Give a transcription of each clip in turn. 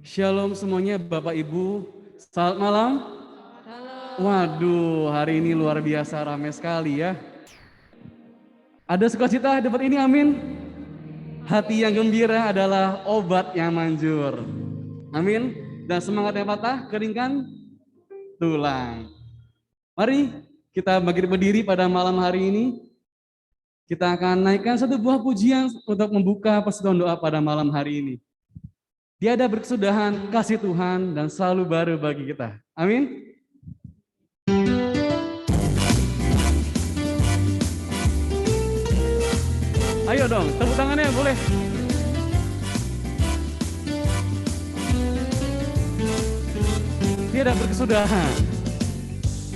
Shalom semuanya Bapak Ibu, selamat malam. Waduh, hari ini luar biasa ramai sekali ya. Ada sukacita dapat ini, amin. Hati yang gembira adalah obat yang manjur. Amin. Dan semangat yang patah, keringkan tulang. Mari kita berdiri pada malam hari ini. Kita akan naikkan satu buah pujian untuk membuka persekutuan doa pada malam hari ini. Tiada berkesudahan kasih Tuhan dan selalu baru bagi kita. Amin. Ayo dong, tepuk tangannya boleh. Tiada berkesudahan,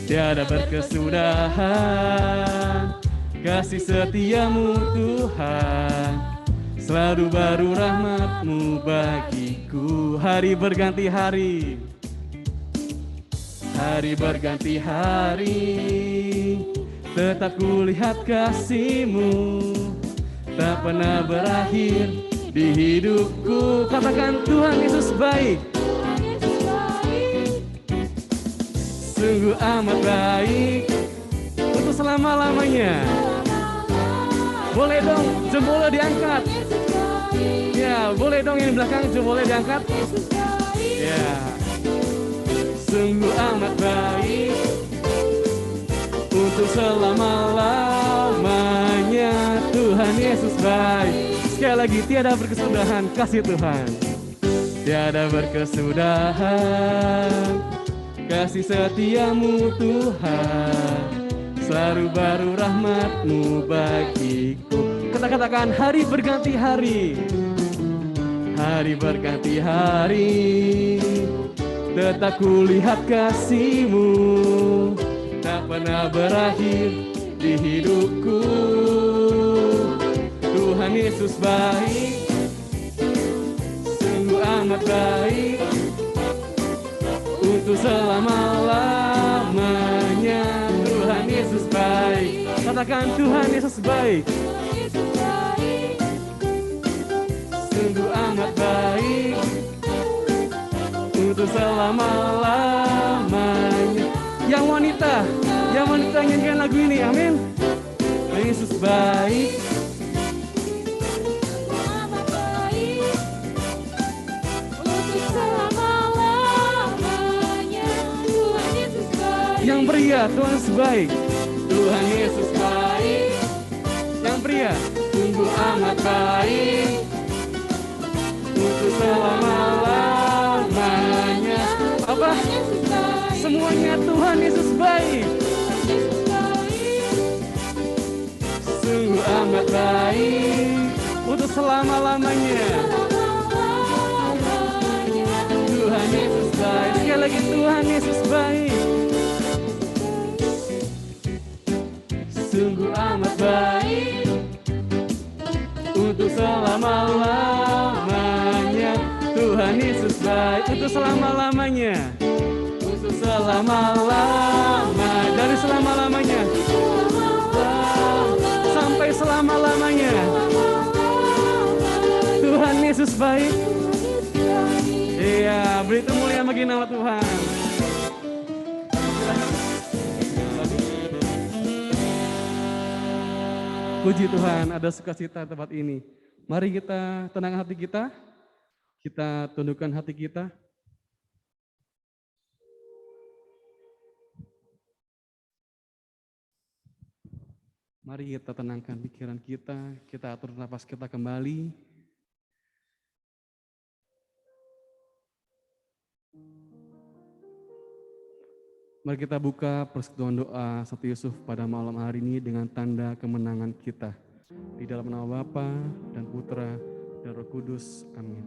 tiada berkesudahan, kasih setiamu Tuhan, selalu baru rahmatmu bagiku. Hari berganti hari, hari berganti hari, tetap kulihat kasih-Mu, tak pernah berakhir di hidupku. Katakan Tuhan Yesus baik, sungguh amat baik untuk selama-lamanya. Boleh dong jempolnya diangkat. Ya, boleh dong yang di belakang jempolnya diangkat. Ya, sungguh amat baik untuk selama-lamanya. Tuhan Yesus baik. Sekali lagi, tiada berkesudahan kasih Tuhan, tiada berkesudahan kasih setiamu Tuhan, selalu baru rahmatmu bagiku. Kita katakan hari berganti hari, hari berganti hari, tetap kulihat kasih-Mu, tak pernah berakhir di hidupku. Tuhan Yesus baik, sungguh amat baik untuk selama-lamanya. Tuhan Yesus baik. Katakan Tuhan Yesus baik, sungguh amat baik untuk selama-lamanya. Yang wanita nyanyikan lagu ini, amin. Yesus baik, yang pria, Tuhan Yesus baik. Tuhan Yesus baik. Yang pria, sungguh amat baik untuk selama-lamanya. Apa? Semuanya Tuhan Yesus baik. Sungguh amat baik untuk selama-lamanya. Tuhan Yesus baik. Sekali lagi, Tuhan Yesus baik. Sungguh amat baik untuk selama-lamanya. Tuhan Yesus baik untuk selama-lamanya. Untuk selama-lama, dari selama-lamanya sampai selama-lamanya. Tuhan Yesus baik. Iya, beri kemuliaan bagi nama Tuhan. Puji Tuhan, ada sukacita tempat ini. Mari kita tenangkan hati kita, kita tundukkan hati kita. Mari kita tenangkan pikiran kita atur nafas kita kembali. Mari kita buka persekutuan doa Satu Yusuf pada malam hari ini dengan tanda kemenangan kita. Di dalam nama Bapa dan Putra dan Roh Kudus. Amin.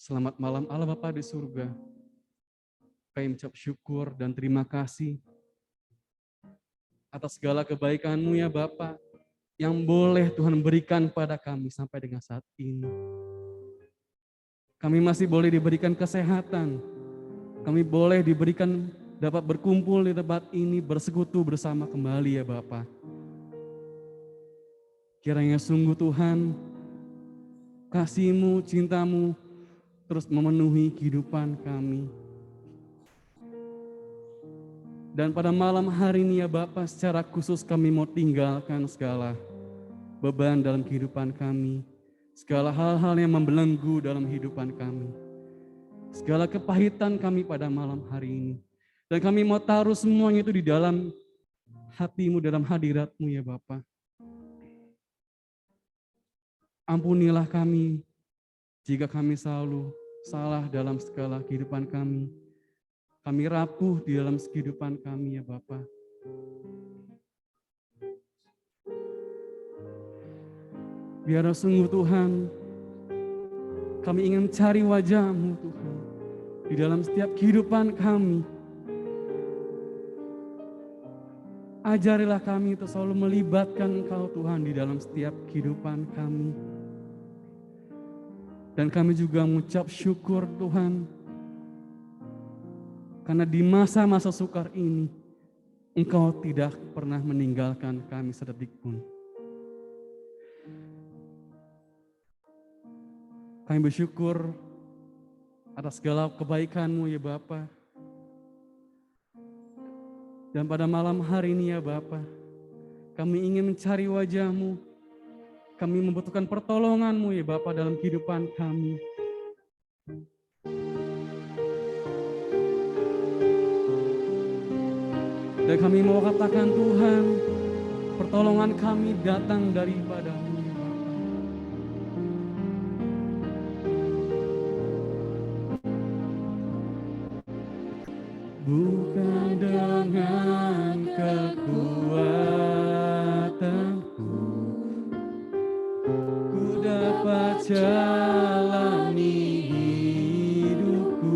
Selamat malam Allah Bapa di surga. Kami mengucap syukur dan terima kasih atas segala kebaikan-Mu ya Bapa, yang boleh Tuhan berikan pada kami sampai dengan saat ini. Kami masih boleh diberikan kesehatan. Kami boleh diberikan dapat berkumpul di tempat ini, bersekutu bersama kembali ya Bapa. Kiranya sungguh Tuhan, kasih-Mu, cinta-Mu terus memenuhi kehidupan kami. Dan pada malam hari ini ya Bapa, secara khusus kami mau tinggalkan segala beban dalam kehidupan kami, segala hal-hal yang membelenggu dalam kehidupan kami, segala kepahitan kami pada malam hari ini. Dan kami mau taruh semuanya itu di dalam hati-Mu, dalam hadirat-Mu ya Bapa. Ampunilah kami jika kami selalu salah dalam segala kehidupan kami. Kami rapuh di dalam kehidupan kami ya Bapa. Biar sungguh Tuhan, kami ingin mencari wajah-Mu Tuhan di dalam setiap kehidupan kami. Ajarilah kami untuk selalu melibatkan Engkau Tuhan di dalam setiap kehidupan kami. Dan kami juga mengucap syukur Tuhan, karena di masa-masa sukar ini, Engkau tidak pernah meninggalkan kami sedetik pun. Kami bersyukur atas segala kebaikan-Mu ya Bapa. Dan pada malam hari ini ya Bapa, kami ingin mencari wajah-Mu. Kami membutuhkan pertolongan-Mu ya Bapa dalam kehidupan kami. Dan kami mau katakan Tuhan, pertolongan kami datang daripada-Mu ya Bapa. Bukan dengan kekuatanku ku dapat jalani hidupku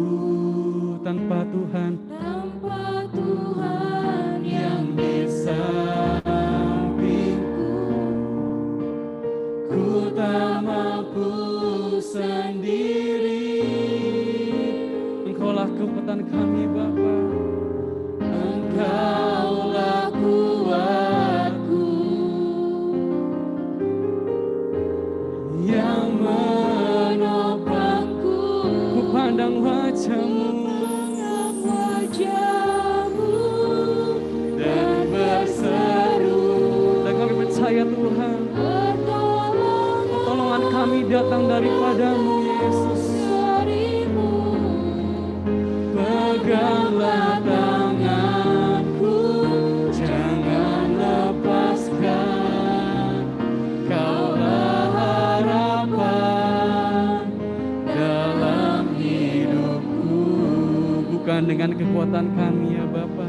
tanpa Tuhan. Tanpa Tuhan yang di sampingku, ku tak mampu sendiri. Engkaulah kekuatan kami Bapa. Engkaulah kuatku yang menopangku. Ku pandang wajah-Mu dan berseru. Dan kami percaya Tuhan, pertolongan kami datang daripada-Mu Yesus. Peganglah tanganku, jangan lepaskan. Kaulah harapan dalam hidupku. Bukan dengan kekuatan kami ya Bapa,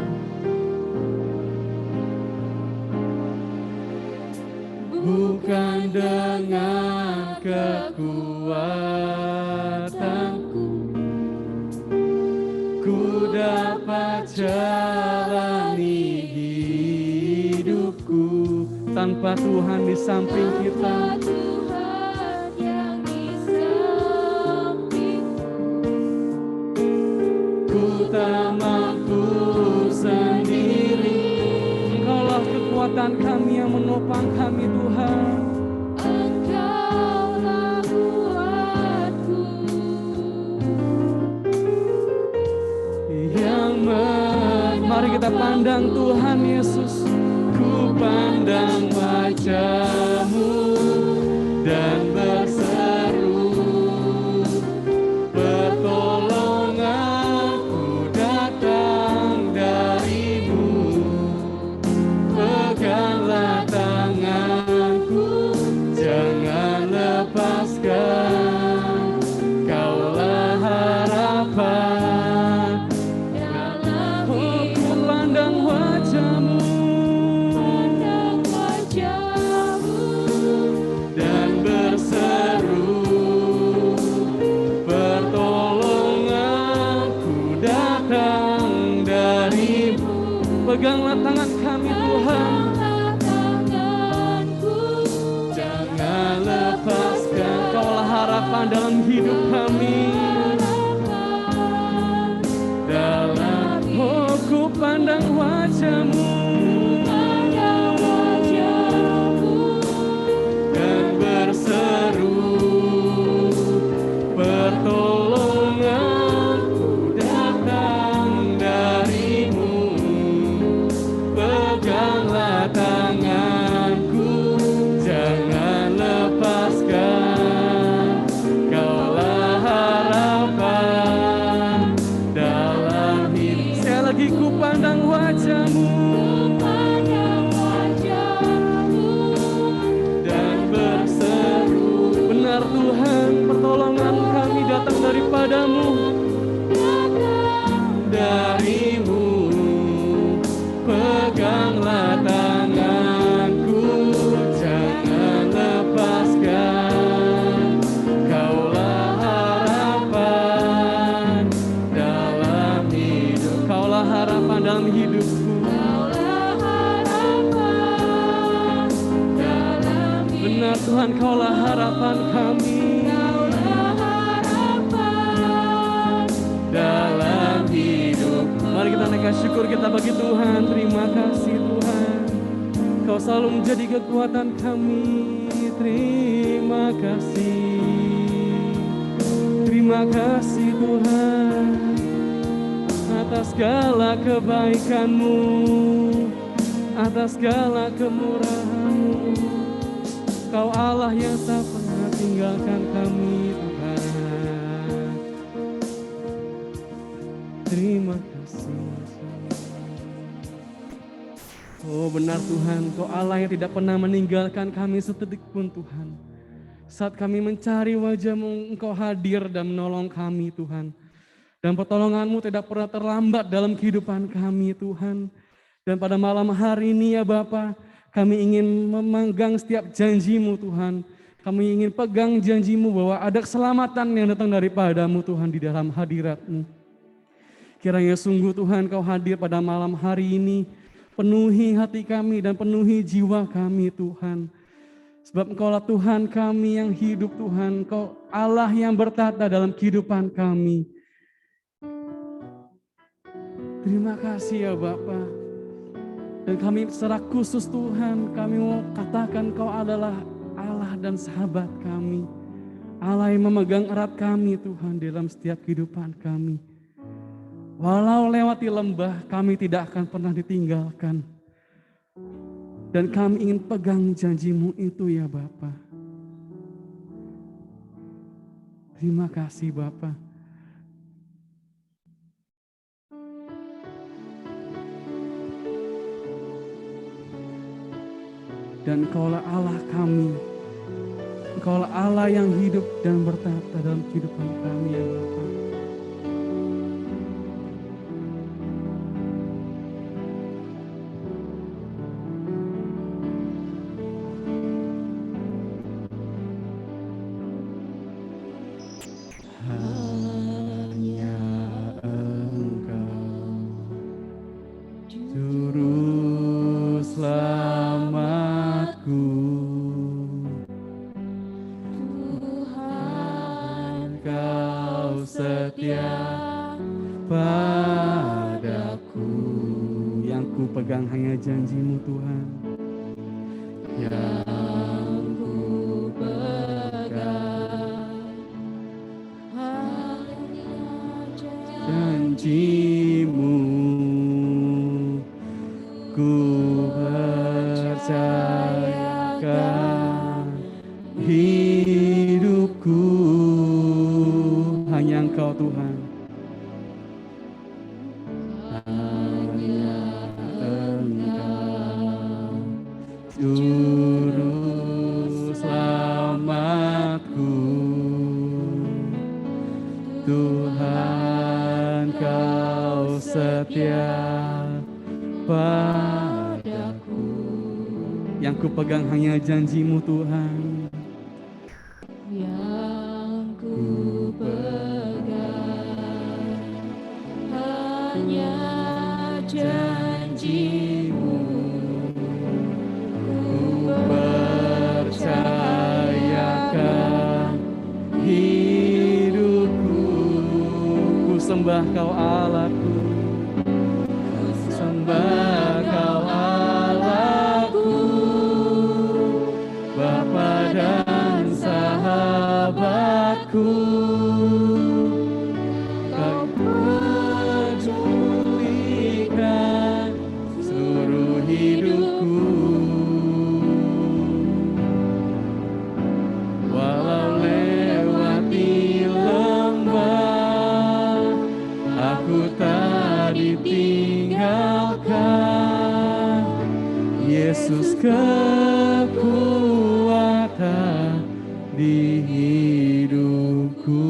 bukan dengan kekuatanku ku dapat jalani hidupku. Tanpa Tuhan di samping kita, ku tak mampu sendiri. Engkaulah kekuatan kami yang menopang kami Tuhan. Engkaulah kuatku yang mari kita pandang Tuhan Yesus. Ku pandang wajah-Mu dan berseru, pertolonganku datang dari-Mu. Peganglah tanganku, jangan lepaskan. Kaulah harapan dalam hidupku. Ku pandang wajah-Mu dan berseru, pertolonganku datang dari-Mu. Peganglah tangan kami Tuhan, jangan lepaskan. Kaulah harapan dalam hidup kami. Dalam ku pandang wajah-Mu Tuhan, pertolongan kami datang daripadamu. Darimu, peganglah tanganku, jangan lepaskan. Kaulah harapan dalam hidup, kaulah harapan dalam hidupku. Benar Tuhan, kaulah harapan kami dalam hidup. Mari kita naikkan syukur kita bagi Tuhan. Terima kasih Tuhan, Kau selalu menjadi kekuatan kami. Terima kasih Tuhan atas segala kebaikan-Mu, atas segala kemurahan-Mu. Kau Allah yang tak pernah tinggalkan kami Tuhan. Terima kasih. Oh benar Tuhan, Kau Allah yang tidak pernah meninggalkan kami sedetik pun Tuhan. Saat kami mencari wajah-Mu, Engkau hadir dan menolong kami Tuhan. Dan pertolongan-Mu tidak pernah terlambat dalam kehidupan kami Tuhan. Dan pada malam hari ini ya Bapa, kami ingin memegang setiap janji-Mu Tuhan. Kami ingin pegang janji-Mu bahwa ada keselamatan yang datang daripada-Mu Tuhan di dalam hadirat-Mu. Kiranya sungguh Tuhan Kau hadir pada malam hari ini. Penuhi hati kami dan penuhi jiwa kami Tuhan. Sebab Engkaulah Tuhan kami yang hidup Tuhan. Kau Allah yang bertata dalam kehidupan kami. Terima kasih ya Bapa. Dan kami secara khusus Tuhan, kami mau katakan Kau adalah Allah dan sahabat kami. Allah yang memegang erat kami Tuhan dalam setiap kehidupan kami. Walau lewati lembah, kami tidak akan pernah ditinggalkan. Dan kami ingin pegang janji-Mu itu ya Bapa. Terima kasih Bapa. Dan Engkaulah Allah kami. Engkaulah Allah yang hidup dan bertata dalam kehidupan kami ya Bapa. Pegang hanya janji-Mu Tuhan. Yang ku pegang hanya janji-Mu. Ku percayakan hidupku hanya Engkau Tuhan. Juru selamatku, Tuhan Kau setia padaku. Yang ku pegang hanya janji-Mu Tuhan. Yang ku pegang hanya janji-Mu. Percayakan hidupku, ku sembah Kau Allahku, ku sembah Kau Allahku, Bapa dan sahabatku. Kau pedulikan seluruh hidupku. Yesus kekuatan di hidupku.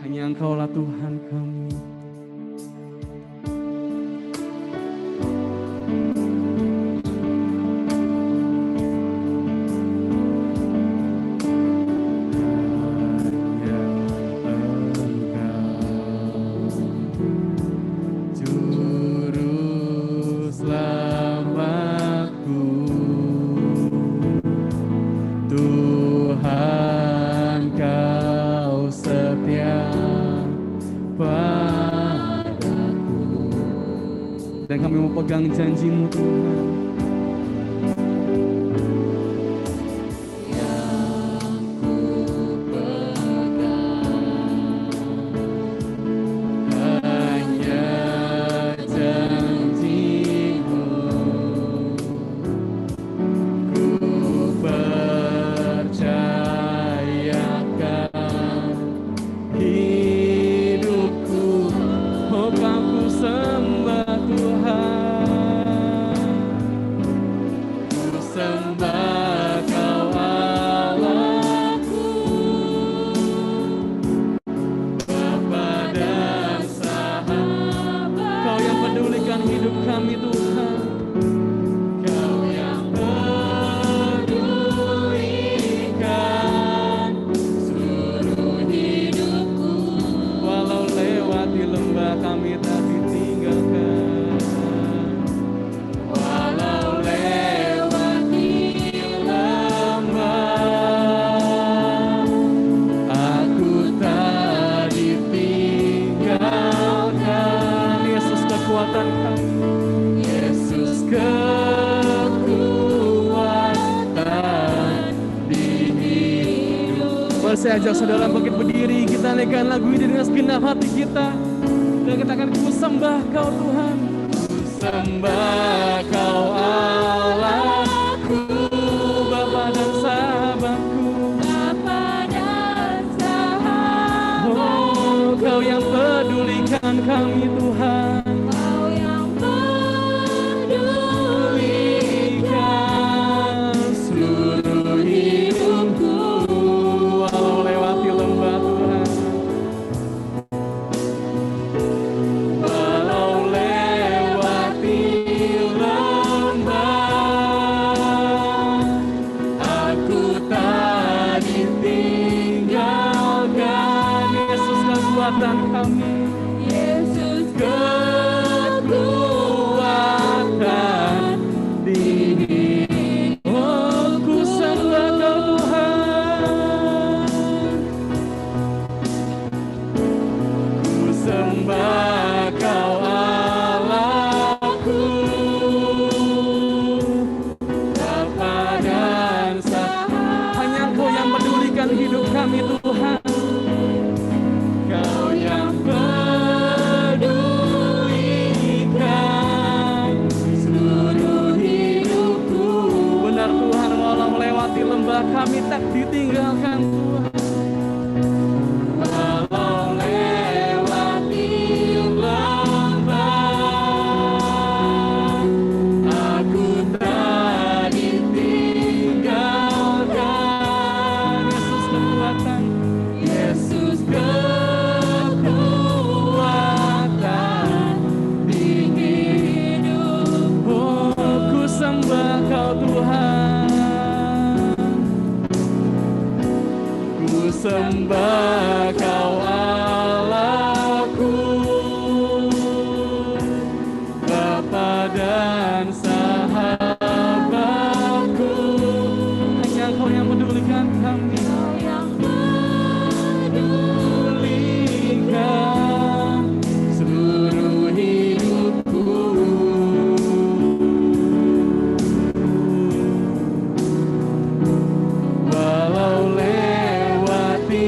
Hanya Engkaulah Tuhan kami. Dan kami mau pegang janji-Mu Tuhan. Yang ku pegang hanya janji-Mu. Ku percayakan hidupku. Oh, Ku sembah Tuhan, ku sembah Kau Allahku, Bapa dan Sahabat. Kau yang pedulikan hidup kami Tuhan, Kau yang pedulikan seluruh hidupku. Walau lewati lembah kami tak ditinggalkan, walau lewati lembah aku tak ditinggalkan. Yesus kekuatan kami, Yesus kekuatan di hidup. Mari saya ajak saudara bangkit berdiri, kita nyanyikan lagu ini dengan segenap hati kita. Dan kita akan ku sembah Kau Tuhan. Ku sembah Kau Allahku, Bapa dan Sahabatku. Bapa dan Sahabatku. Oh, Kau yang pedulikan kami Tuhan. Kau yang pedulikan seluruh hidupku. Walau lewati lembah Tuhan, kami, Yesus kekuatan di hidup. Oh, ku sembah Kau Tuhan, ku sembah Kau Allahku, Bapa dan Sahabat. Hanya Engkau yang pedulikan hidup kami Tuhan. Kau yang pedulikan seluruh hidupku. Benar Tuhan, walau melewati lembah kami tak ditinggalkan Tuhan. Walau lewati lembah aku tak ditinggalkan. Yesus kekuatan, Yesus kekuatan di hidup. Oh, ku sembah Kau Tuhan, ku sembah Kau Allahku, Bapa dan Sahabatku. Hanya Kau yang pedulikan kami, Kau yang pedulikan seluruh hidupku. Walau lewati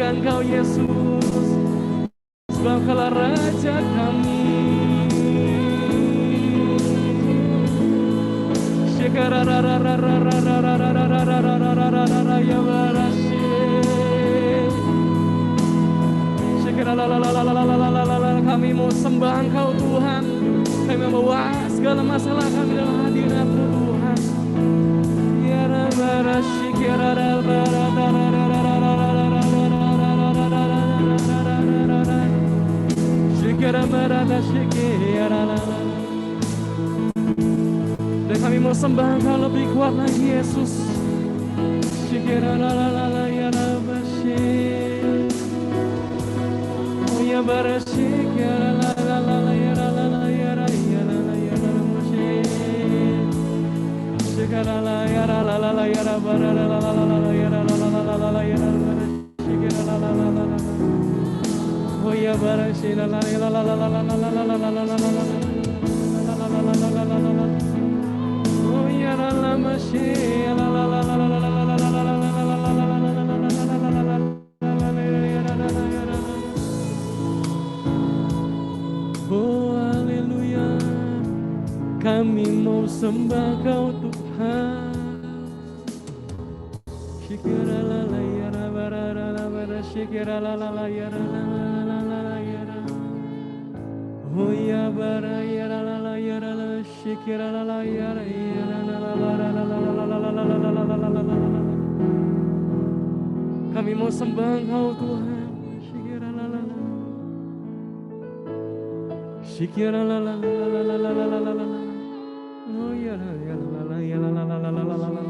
memuliakan Kau Yesus, sebab Kaulah Raja kami. Kami mau sembah Engkau Tuhan, kami membawa segala masalah kami dalam hadirat-Mu Tuhan. Dan kami mau sembah Engkau lebih kuat lagi Yesus. Oh haleluya, kami mau sembah Kau Tuhan. Oh ya bara ya la la la ya la la shikira la la ya la ya la la la la la la la la la. Kami mau sembah Engkau Tuhan. Shikira la la la. Shikira la la la la la la la la la. Oh ya la ya la la ya la la la la la la la.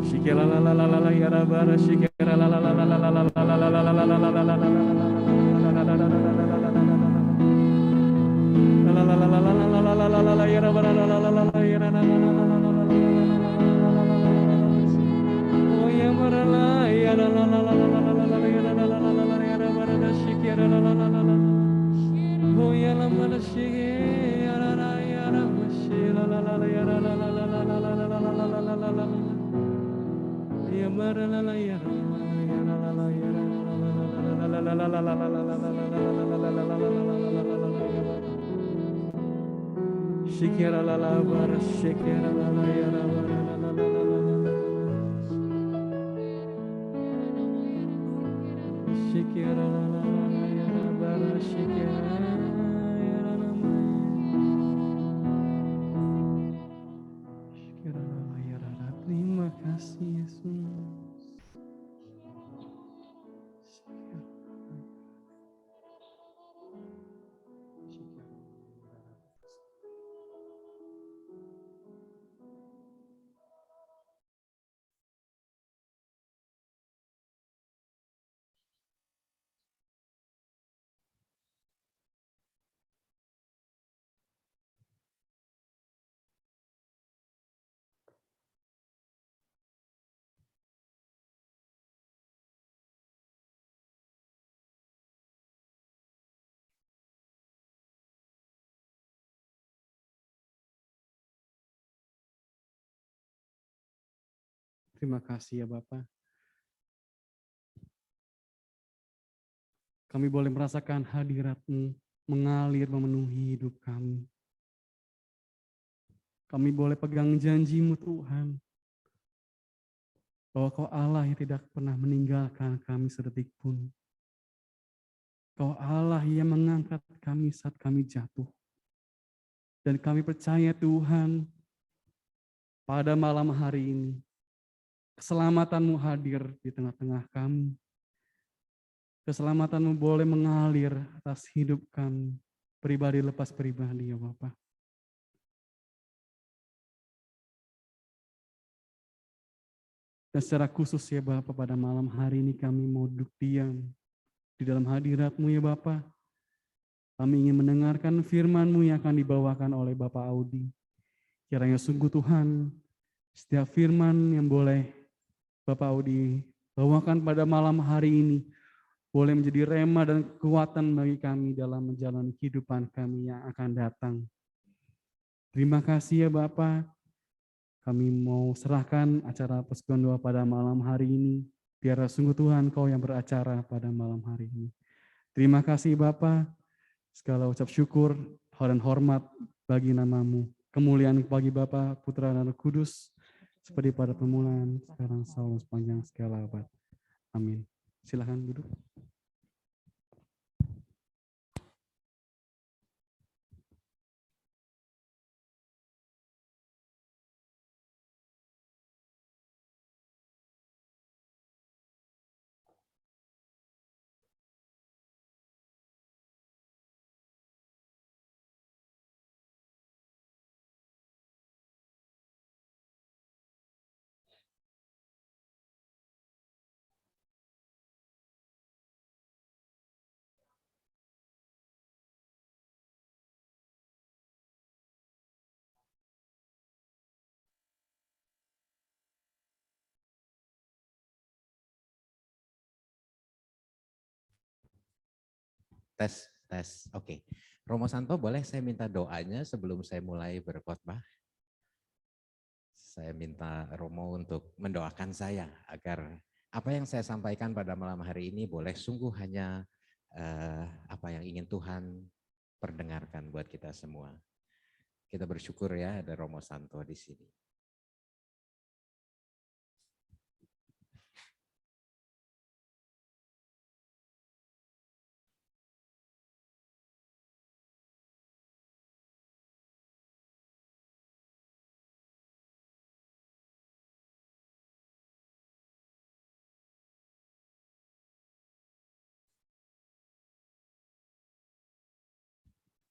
Shikira la la la la la ya la bara shikira la la la la la la la la la la la la la. Shikira la la bara shikira la la ya la bara la la la la la. Shikira la la la la ya la bara shikira ya la la ma. Shikira la la ya la la. Terima kasih Yesus. Terima kasih ya Bapak. Kami boleh merasakan hadirat-Mu mengalir memenuhi hidup kami. Kami boleh pegang janji-Mu Tuhan, bahwa Kau Allah yang tidak pernah meninggalkan kami sedetik pun. Kau Allah yang mengangkat kami saat kami jatuh. Dan kami percaya Tuhan, pada malam hari ini, keselamatan-Mu hadir di tengah-tengah kami. Keselamatan-Mu boleh mengalir atas hidup kami, pribadi lepas pribadi ya Bapak. Dan secara khusus ya Bapak, pada malam hari ini kami mau duduk diam di dalam hadirat-Mu ya Bapak. Kami ingin mendengarkan firman-Mu yang akan dibawakan oleh Bapak Audi. Kiranya sungguh Tuhan, setiap firman yang boleh Bapak Audi bawakan pada malam hari ini, boleh menjadi rema dan kekuatan bagi kami dalam menjalani kehidupan kami yang akan datang. Terima kasih ya Bapak. Kami mau serahkan acara persekutuan doa pada malam hari ini Biarlah sungguh Tuhan Kau yang beracara pada malam hari ini. Terima kasih Bapa, segala ucap syukur dan hormat bagi nama-Mu. Kemuliaan bagi Bapa, Putra dan Roh Kudus, seperti pada permulaan, sekarang, selalu, sepanjang segala abad. Amin. Silakan duduk. Tes. Oke. Romo Santo, boleh saya minta doanya sebelum saya mulai berkhotbah? Saya minta Romo untuk mendoakan saya agar apa yang saya sampaikan pada malam hari ini boleh sungguh hanya apa yang ingin Tuhan perdengarkan buat kita semua. Kita bersyukur ya ada Romo Santo di sini.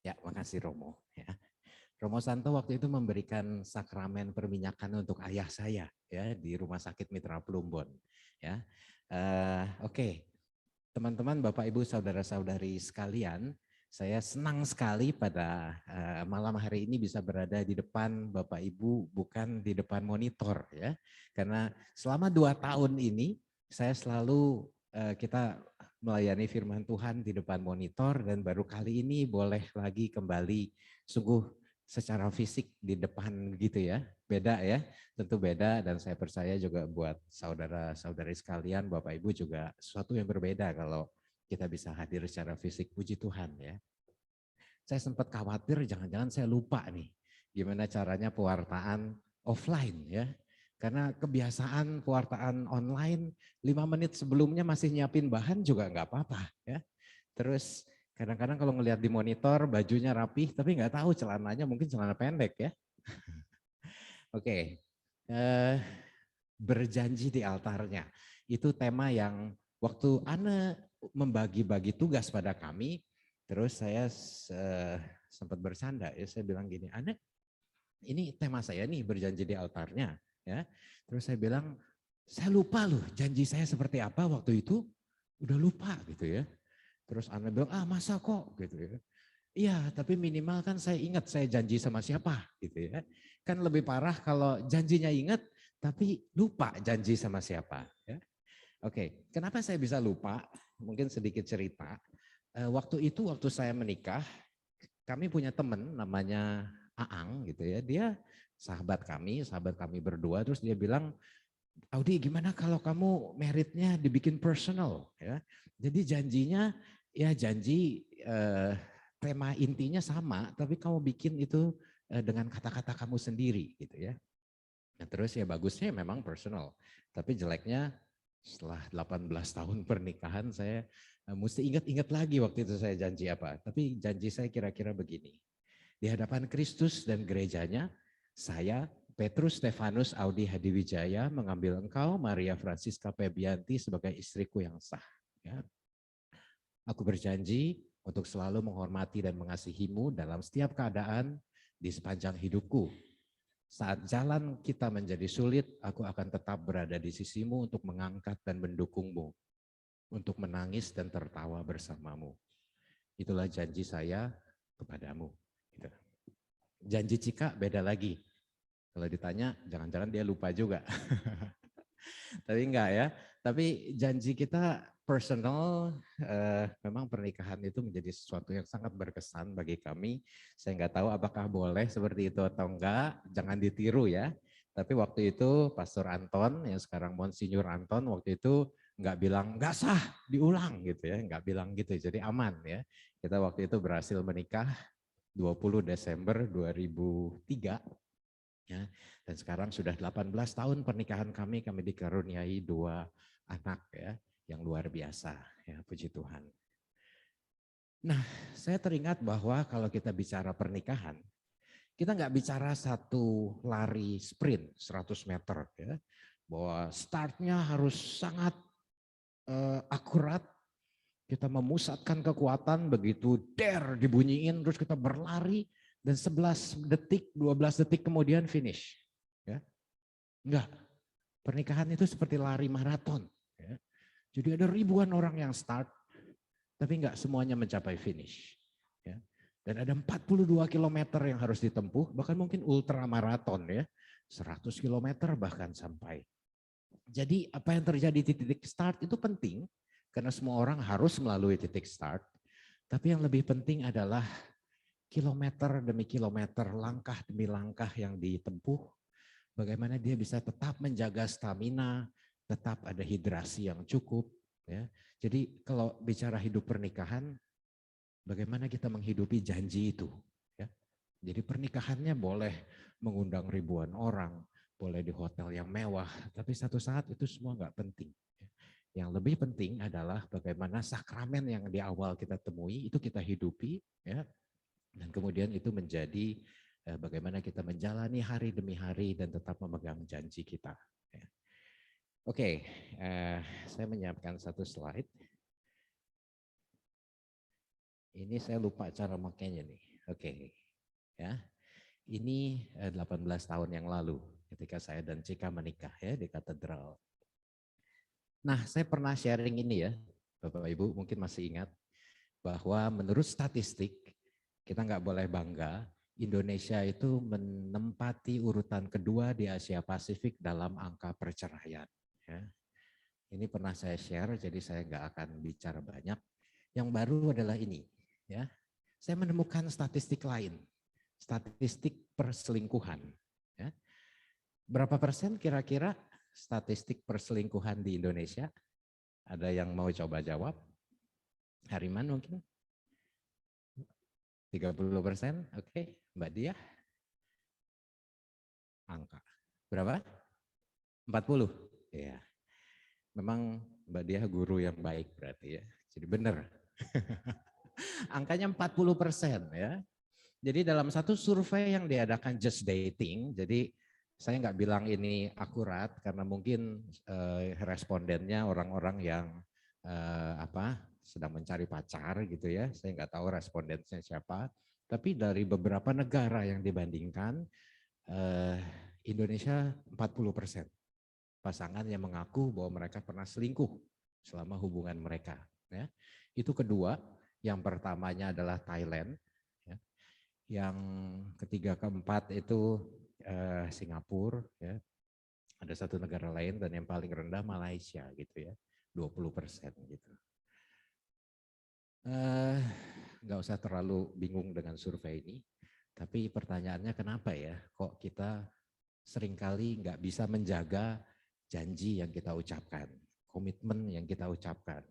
Ya, makasih Romo. Ya. Romo Santo waktu itu memberikan sakramen perminyakan untuk ayah saya ya di Rumah Sakit Mitra Plumbon. Ya, oke. Teman-teman, Bapak, Ibu, saudara-saudari sekalian, saya senang sekali pada malam hari ini bisa berada di depan Bapak Ibu, bukan di depan monitor ya. Karena selama 2 tahun ini saya selalu kita melayani firman Tuhan di depan monitor dan baru kali ini boleh lagi kembali sungguh secara fisik di depan gitu ya. Beda ya, tentu beda dan saya percaya juga buat saudara-saudari sekalian, Bapak Ibu juga sesuatu yang berbeda kalau kita bisa hadir secara fisik, puji Tuhan ya. Saya sempat khawatir jangan-jangan saya lupa nih gimana caranya pewartaan offline ya. Karena kebiasaan pewartaan online 5 menit sebelumnya masih nyiapin bahan juga nggak apa-apa ya. Terus kadang-kadang kalau ngelihat di monitor bajunya rapih tapi nggak tahu celananya mungkin celana pendek ya. Oke, berjanji di altarnya. Itu tema yang waktu Ana membagi-bagi tugas pada kami, terus saya sempat bersanda ya, saya bilang gini, Ana ini tema saya nih berjanji di altarnya ya. Terus saya bilang, saya lupa loh janji saya seperti apa waktu itu, udah lupa gitu ya. Terus Ana bilang, masa kok gitu ya. Iya, tapi minimal kan saya ingat saya janji sama siapa gitu ya. Kan lebih parah kalau janjinya ingat tapi lupa janji sama siapa ya. Oke, kenapa saya bisa lupa? Mungkin sedikit cerita. Waktu itu waktu saya menikah, kami punya teman namanya Aang gitu ya. Dia sahabat kami berdua, terus dia bilang, Audi gimana kalau kamu meritnya dibikin personal ya. Jadi janjinya ya janji tema intinya sama tapi kamu bikin itu dengan kata-kata kamu sendiri gitu ya. Nah, terus ya bagusnya memang personal. Tapi jeleknya setelah 18 tahun pernikahan saya mesti ingat-ingat lagi waktu itu saya janji apa. Tapi janji saya kira-kira begini. Di hadapan Kristus dan gerejanya, saya Petrus Stefanus Audi Hadiwijaya mengambil engkau Maria Francisca Febianti sebagai istriku yang sah. Ya. Aku berjanji untuk selalu menghormati dan mengasihimu dalam setiap keadaan di sepanjang hidupku. Saat jalan kita menjadi sulit, aku akan tetap berada di sisimu untuk mengangkat dan mendukungmu, untuk menangis dan tertawa bersamamu. Itulah janji saya kepadamu. Gitu. Janji Cika beda lagi. Kalau ditanya, jangan-jangan dia lupa juga. Tapi enggak ya. Tapi janji kita personal, memang pernikahan itu menjadi sesuatu yang sangat berkesan bagi kami. Saya enggak tahu apakah boleh seperti itu atau enggak, jangan ditiru ya. Tapi waktu itu Pastor Anton, yang sekarang Monsinyur Anton, waktu itu nggak bilang nggak sah, diulang gitu ya, nggak bilang gitu. Jadi aman ya. Kita waktu itu berhasil menikah 20 Desember 2003 ya. Dan sekarang sudah 18 tahun pernikahan kami dikaruniai 2 anak ya, yang luar biasa ya, puji Tuhan. Nah, saya teringat bahwa kalau kita bicara pernikahan, kita nggak bicara satu lari sprint 100 meter ya, bahwa startnya harus sangat akurat, kita memusatkan kekuatan, begitu dare dibunyiin terus kita berlari dan 11 detik, 12 detik kemudian finish. Ya. Enggak, pernikahan itu seperti lari maraton. Ya. Jadi ada ribuan orang yang start, tapi enggak semuanya mencapai finish. Ya. Dan ada 42 kilometer yang harus ditempuh, bahkan mungkin ultramaraton ya, 100 kilometer bahkan sampai. Jadi apa yang terjadi di titik start itu penting, karena semua orang harus melalui titik start. Tapi yang lebih penting adalah kilometer demi kilometer, langkah demi langkah yang ditempuh. Bagaimana dia bisa tetap menjaga stamina, tetap ada hidrasi yang cukup. Ya. Jadi kalau bicara hidup pernikahan, bagaimana kita menghidupi janji itu. Ya. Jadi pernikahannya boleh mengundang ribuan orang, boleh di hotel yang mewah, tapi satu saat itu semua nggak penting. Yang lebih penting adalah bagaimana sakramen yang di awal kita temui itu kita hidupi, ya, dan kemudian itu menjadi bagaimana kita menjalani hari demi hari dan tetap memegang janji kita. Ya. Oke, saya menyiapkan satu slide. Ini saya lupa cara makainya nih. Oke, ya. Ini 18 tahun yang lalu ketika saya dan Cika menikah ya di katedral. Nah, saya pernah sharing ini ya, Bapak Ibu mungkin masih ingat bahwa menurut statistik kita nggak boleh bangga, Indonesia itu menempati urutan kedua di Asia Pasifik dalam angka perceraian. Ya. Ini pernah saya share, jadi saya nggak akan bicara banyak. Yang baru adalah ini, ya. Saya menemukan statistik lain, statistik perselingkuhan. Ya. Berapa persen kira-kira statistik perselingkuhan di Indonesia? Ada yang mau coba jawab? Hariman mungkin? 30%, oke. Mbak Dia? Angka. Berapa? 40? Ya. Memang Mbak Dia guru yang baik berarti ya. Jadi benar. Angkanya 40% ya. Jadi dalam satu survei yang diadakan Just Dating, jadi saya nggak bilang ini akurat karena mungkin respondennya orang-orang yang sedang mencari pacar gitu ya. Saya nggak tahu respondennya siapa. Tapi dari beberapa negara yang dibandingkan, Indonesia 40% pasangan yang mengaku bahwa mereka pernah selingkuh selama hubungan mereka. Ya. Itu kedua, yang pertamanya adalah Thailand. Ya. Yang ketiga, keempat itu Singapura. Ya. Ada satu negara lain dan yang paling rendah Malaysia gitu ya, 20% gitu. Nggak usah terlalu bingung dengan survei ini, tapi pertanyaannya kenapa ya kok kita seringkali nggak bisa menjaga janji yang kita ucapkan, komitmen yang kita ucapkan.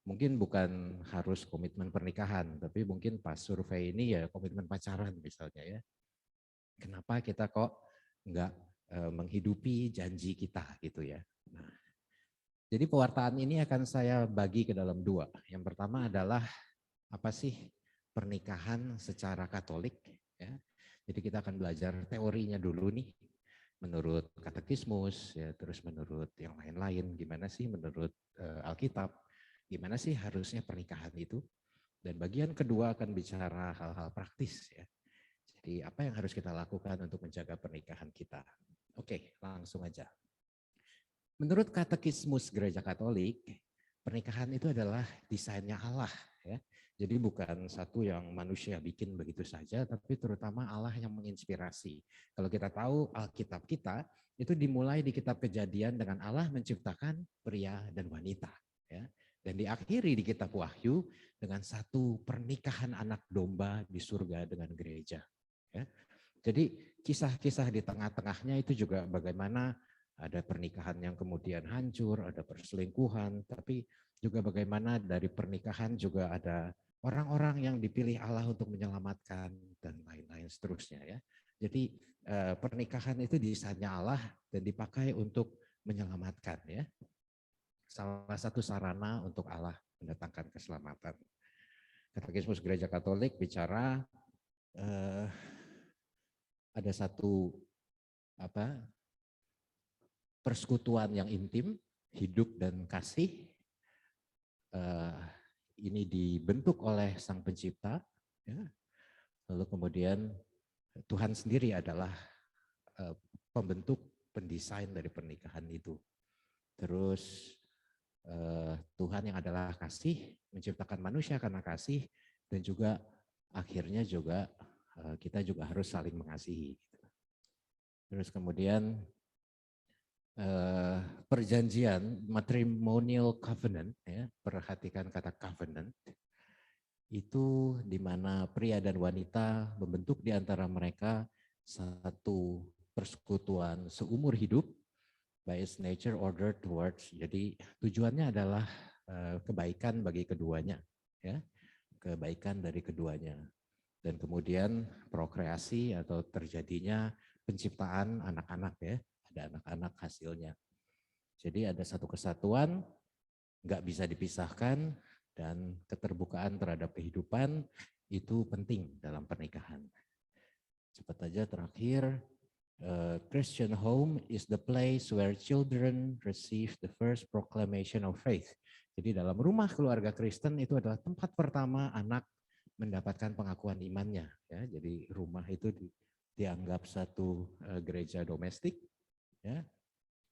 Mungkin bukan harus komitmen pernikahan, tapi mungkin pas survei ini ya komitmen pacaran misalnya ya. Kenapa kita kok nggak menghidupi janji kita gitu ya. Nah, jadi pewartaan ini akan saya bagi ke dalam dua. Yang pertama adalah apa sih pernikahan secara Katolik ya. Jadi kita akan belajar teorinya dulu nih. Menurut katekismus ya, terus menurut yang lain-lain gimana sih menurut Alkitab, gimana sih harusnya pernikahan itu. Dan bagian kedua akan bicara hal-hal praktis ya. Jadi apa yang harus kita lakukan untuk menjaga pernikahan kita. Oke, langsung aja. Menurut katekismus Gereja Katolik, pernikahan itu adalah desainnya Allah ya. Jadi bukan satu yang manusia bikin begitu saja, tapi terutama Allah yang menginspirasi. Kalau kita tahu Alkitab kita itu dimulai di kitab Kejadian dengan Allah menciptakan pria dan wanita ya. Dan diakhiri di kitab Wahyu dengan satu pernikahan anak domba di surga dengan gereja ya. Jadi kisah-kisah di tengah-tengahnya itu juga bagaimana ada pernikahan yang kemudian hancur, ada perselingkuhan, tapi juga bagaimana dari pernikahan juga ada orang-orang yang dipilih Allah untuk menyelamatkan dan lain-lain seterusnya ya. Jadi pernikahan itu desainnya Allah dan dipakai untuk menyelamatkan ya. Salah satu sarana untuk Allah mendatangkan keselamatan. Katekismus Gereja Katolik bicara ada satu persekutuan yang intim, hidup dan kasih. Ini dibentuk oleh Sang Pencipta, ya. Lalu kemudian Tuhan sendiri adalah pembentuk, pendesain dari pernikahan itu. Terus Tuhan yang adalah kasih menciptakan manusia karena kasih, dan juga akhirnya juga kita juga harus saling mengasihi. Terus kemudian perjanjian matrimonial covenant, ya, perhatikan kata covenant, itu di mana pria dan wanita membentuk di antara mereka satu persekutuan seumur hidup by its nature order towards. Jadi tujuannya adalah kebaikan bagi keduanya, ya, kebaikan dari keduanya. Dan kemudian prokreasi atau terjadinya penciptaan anak-anak, ya, ada anak-anak hasilnya. Jadi ada satu kesatuan, nggak bisa dipisahkan, dan keterbukaan terhadap kehidupan itu penting dalam pernikahan. Cepat aja terakhir, Christian home is the place where children receive the first proclamation of faith. Jadi dalam rumah keluarga Kristen itu adalah tempat pertama anak mendapatkan pengakuan imannya. Ya, jadi rumah itu dianggap satu gereja domestik. Ya,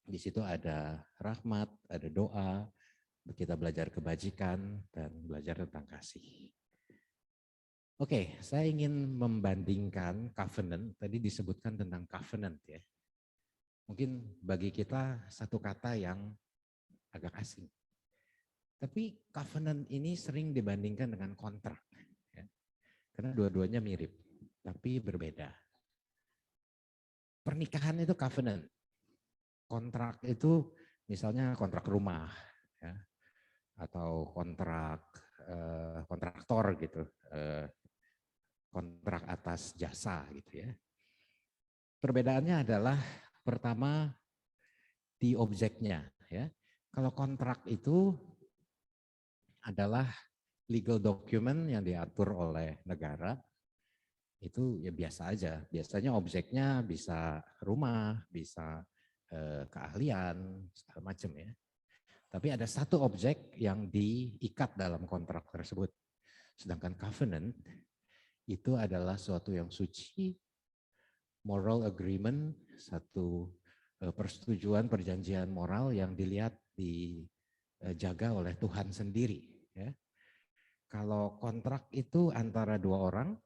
di situ ada rahmat, ada doa, kita belajar kebajikan dan belajar tentang kasih. Oke, saya ingin membandingkan covenant, tadi disebutkan tentang covenant ya. Mungkin bagi kita satu kata yang agak asing. Tapi covenant ini sering dibandingkan dengan kontrak. Ya. Karena dua-duanya mirip, tapi berbeda. Pernikahan itu covenant. Kontrak itu misalnya kontrak rumah, ya, atau kontraktor gitu, kontrak atas jasa gitu ya. Perbedaannya adalah pertama di objeknya ya. Kalau kontrak itu adalah legal document yang diatur oleh negara, itu ya biasa aja. Biasanya objeknya bisa rumah, bisa keahlian, segala macam ya. Tapi ada satu objek yang diikat dalam kontrak tersebut. Sedangkan covenant itu adalah suatu yang suci, moral agreement, satu persetujuan perjanjian moral yang dilihat dijaga oleh Tuhan sendiri. Ya. Kalau kontrak itu antara dua orang,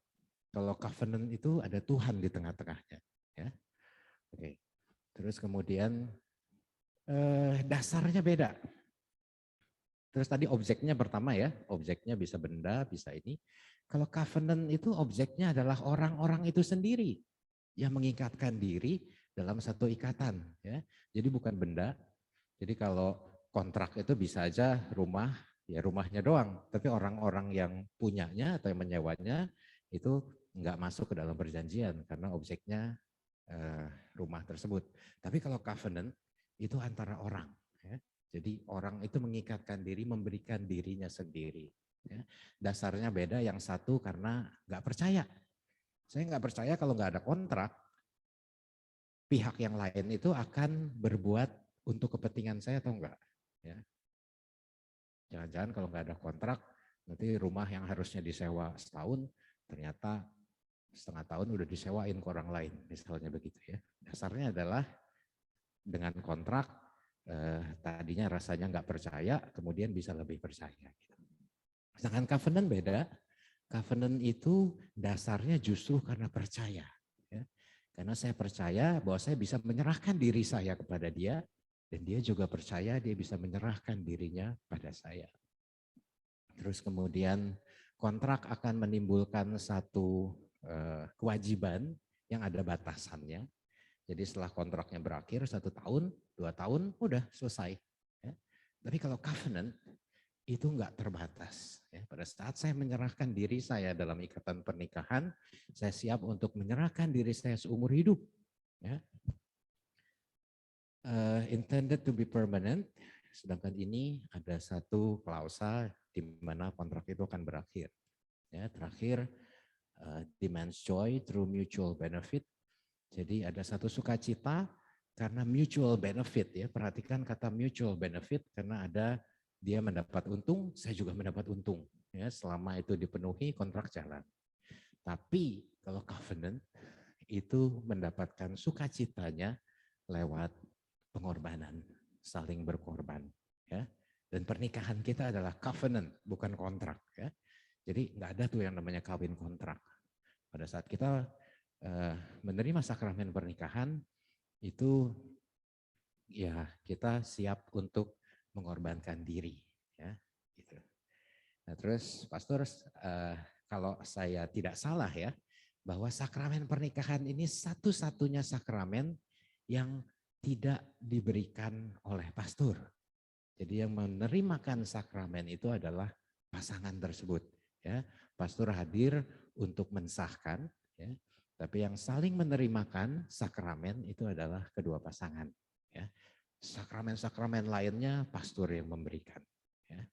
kalau covenant itu ada Tuhan di tengah-tengahnya. Ya. Oke. Terus kemudian dasarnya beda. Terus tadi objeknya pertama ya, objeknya bisa benda, bisa ini. Kalau covenant itu objeknya adalah orang-orang itu sendiri yang mengikatkan diri dalam satu ikatan. Ya. Jadi bukan benda. Jadi kalau kontrak itu bisa aja rumah, ya rumahnya doang. Tapi orang-orang yang punyanya atau yang menyewanya itu nggak masuk ke dalam perjanjian karena objeknya rumah tersebut. Tapi kalau covenant itu antara orang. Ya. Jadi orang itu mengikatkan diri, memberikan dirinya sendiri. Ya. Dasarnya beda, yang satu karena nggak percaya. Saya nggak percaya kalau nggak ada kontrak, pihak yang lain itu akan berbuat untuk kepentingan saya atau enggak. Ya. Jangan-jangan kalau nggak ada kontrak, nanti rumah yang harusnya disewa setahun, ternyata setengah tahun udah disewain ke orang lain, misalnya begitu ya. Dasarnya adalah dengan kontrak, tadinya rasanya nggak percaya, kemudian bisa lebih percaya. Gitu. Sedangkan covenant beda, covenant itu dasarnya justru karena percaya. Ya. Karena saya percaya bahwa saya bisa menyerahkan diri saya kepada dia, dan dia juga percaya dia bisa menyerahkan dirinya pada saya. Terus kemudian kontrak akan menimbulkan satu kewajiban yang ada batasannya. Jadi setelah kontraknya berakhir 1 tahun, 2 tahun, udah selesai. Ya. Tapi kalau covenant itu enggak terbatas. Ya. Pada saat saya menyerahkan diri saya dalam ikatan pernikahan, saya siap untuk menyerahkan diri saya seumur hidup. Ya. Intended to be permanent, sedangkan ini ada satu klausa di mana kontrak itu akan berakhir. Ya, terakhir, demands joy through mutual benefit. Jadi ada satu sukacita karena mutual benefit, ya. Perhatikan kata mutual benefit karena ada dia mendapat untung, saya juga mendapat untung. Ya, selama itu dipenuhi kontrak jalan. Tapi kalau covenant itu mendapatkan sukacitanya lewat pengorbanan, saling berkorban. Ya. Dan pernikahan kita adalah covenant, bukan kontrak. Ya. Jadi nggak ada tuh yang namanya kawin kontrak. Pada saat kita menerima sakramen pernikahan itu ya kita siap untuk mengorbankan diri, ya gitu. Nah terus pastor, kalau saya tidak salah ya, bahwa sakramen pernikahan ini satu-satunya sakramen yang tidak diberikan oleh pastor. Jadi yang menerimakan sakramen itu adalah pasangan tersebut, ya. Pastor hadir untuk mensahkan, ya. Tapi yang saling menerimakan sakramen itu adalah kedua pasangan. Ya. Sakramen-sakramen lainnya pastor yang memberikan. Ya.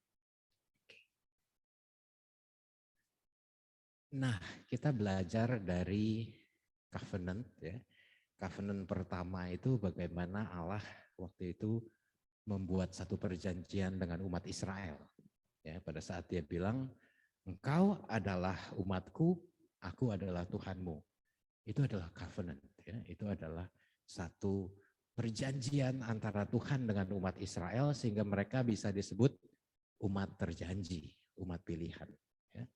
Nah, kita belajar dari covenant. Ya. Covenant pertama itu bagaimana Allah waktu itu membuat satu perjanjian dengan umat Israel. Ya, pada saat dia bilang, engkau adalah umatku, aku adalah Tuhanmu. Itu adalah covenant, ya. Itu adalah satu perjanjian antara Tuhan dengan umat Israel sehingga mereka bisa disebut umat terjanji, umat pilihan. Ya.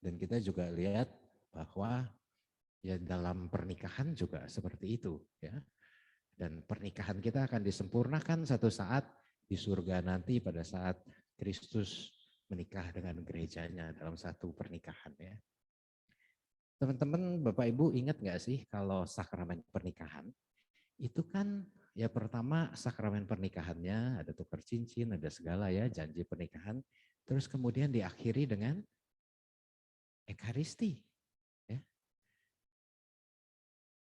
Dan kita juga lihat bahwa ya dalam pernikahan juga seperti itu, ya. Dan pernikahan kita akan disempurnakan satu saat di surga nanti pada saat Kristus menikah dengan gerejanya dalam satu pernikahan, ya. Teman-teman, Bapak Ibu ingat nggak sih kalau sakramen pernikahan itu kan ya pertama sakramen pernikahannya ada tukar cincin, ada segala ya janji pernikahan, terus kemudian diakhiri dengan ekaristi, ya.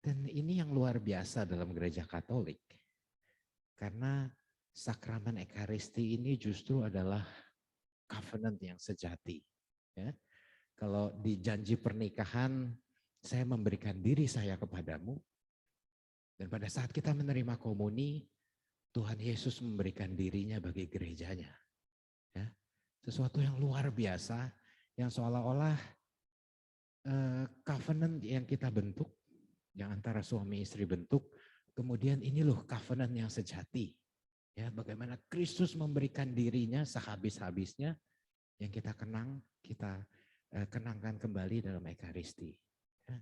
Dan ini yang luar biasa dalam gereja Katolik karena sakramen ekaristi ini justru adalah covenant yang sejati, ya. Kalau di janji pernikahan, saya memberikan diri saya kepadamu. Dan pada saat kita menerima komuni, Tuhan Yesus memberikan dirinya bagi gerejanya. Ya, sesuatu yang luar biasa, yang seolah-olah covenant yang kita bentuk, yang antara suami istri bentuk, kemudian ini loh covenant yang sejati. Ya, bagaimana Kristus memberikan dirinya sehabis-habisnya, yang kita kenangkan kembali dalam ekaristi. Ya.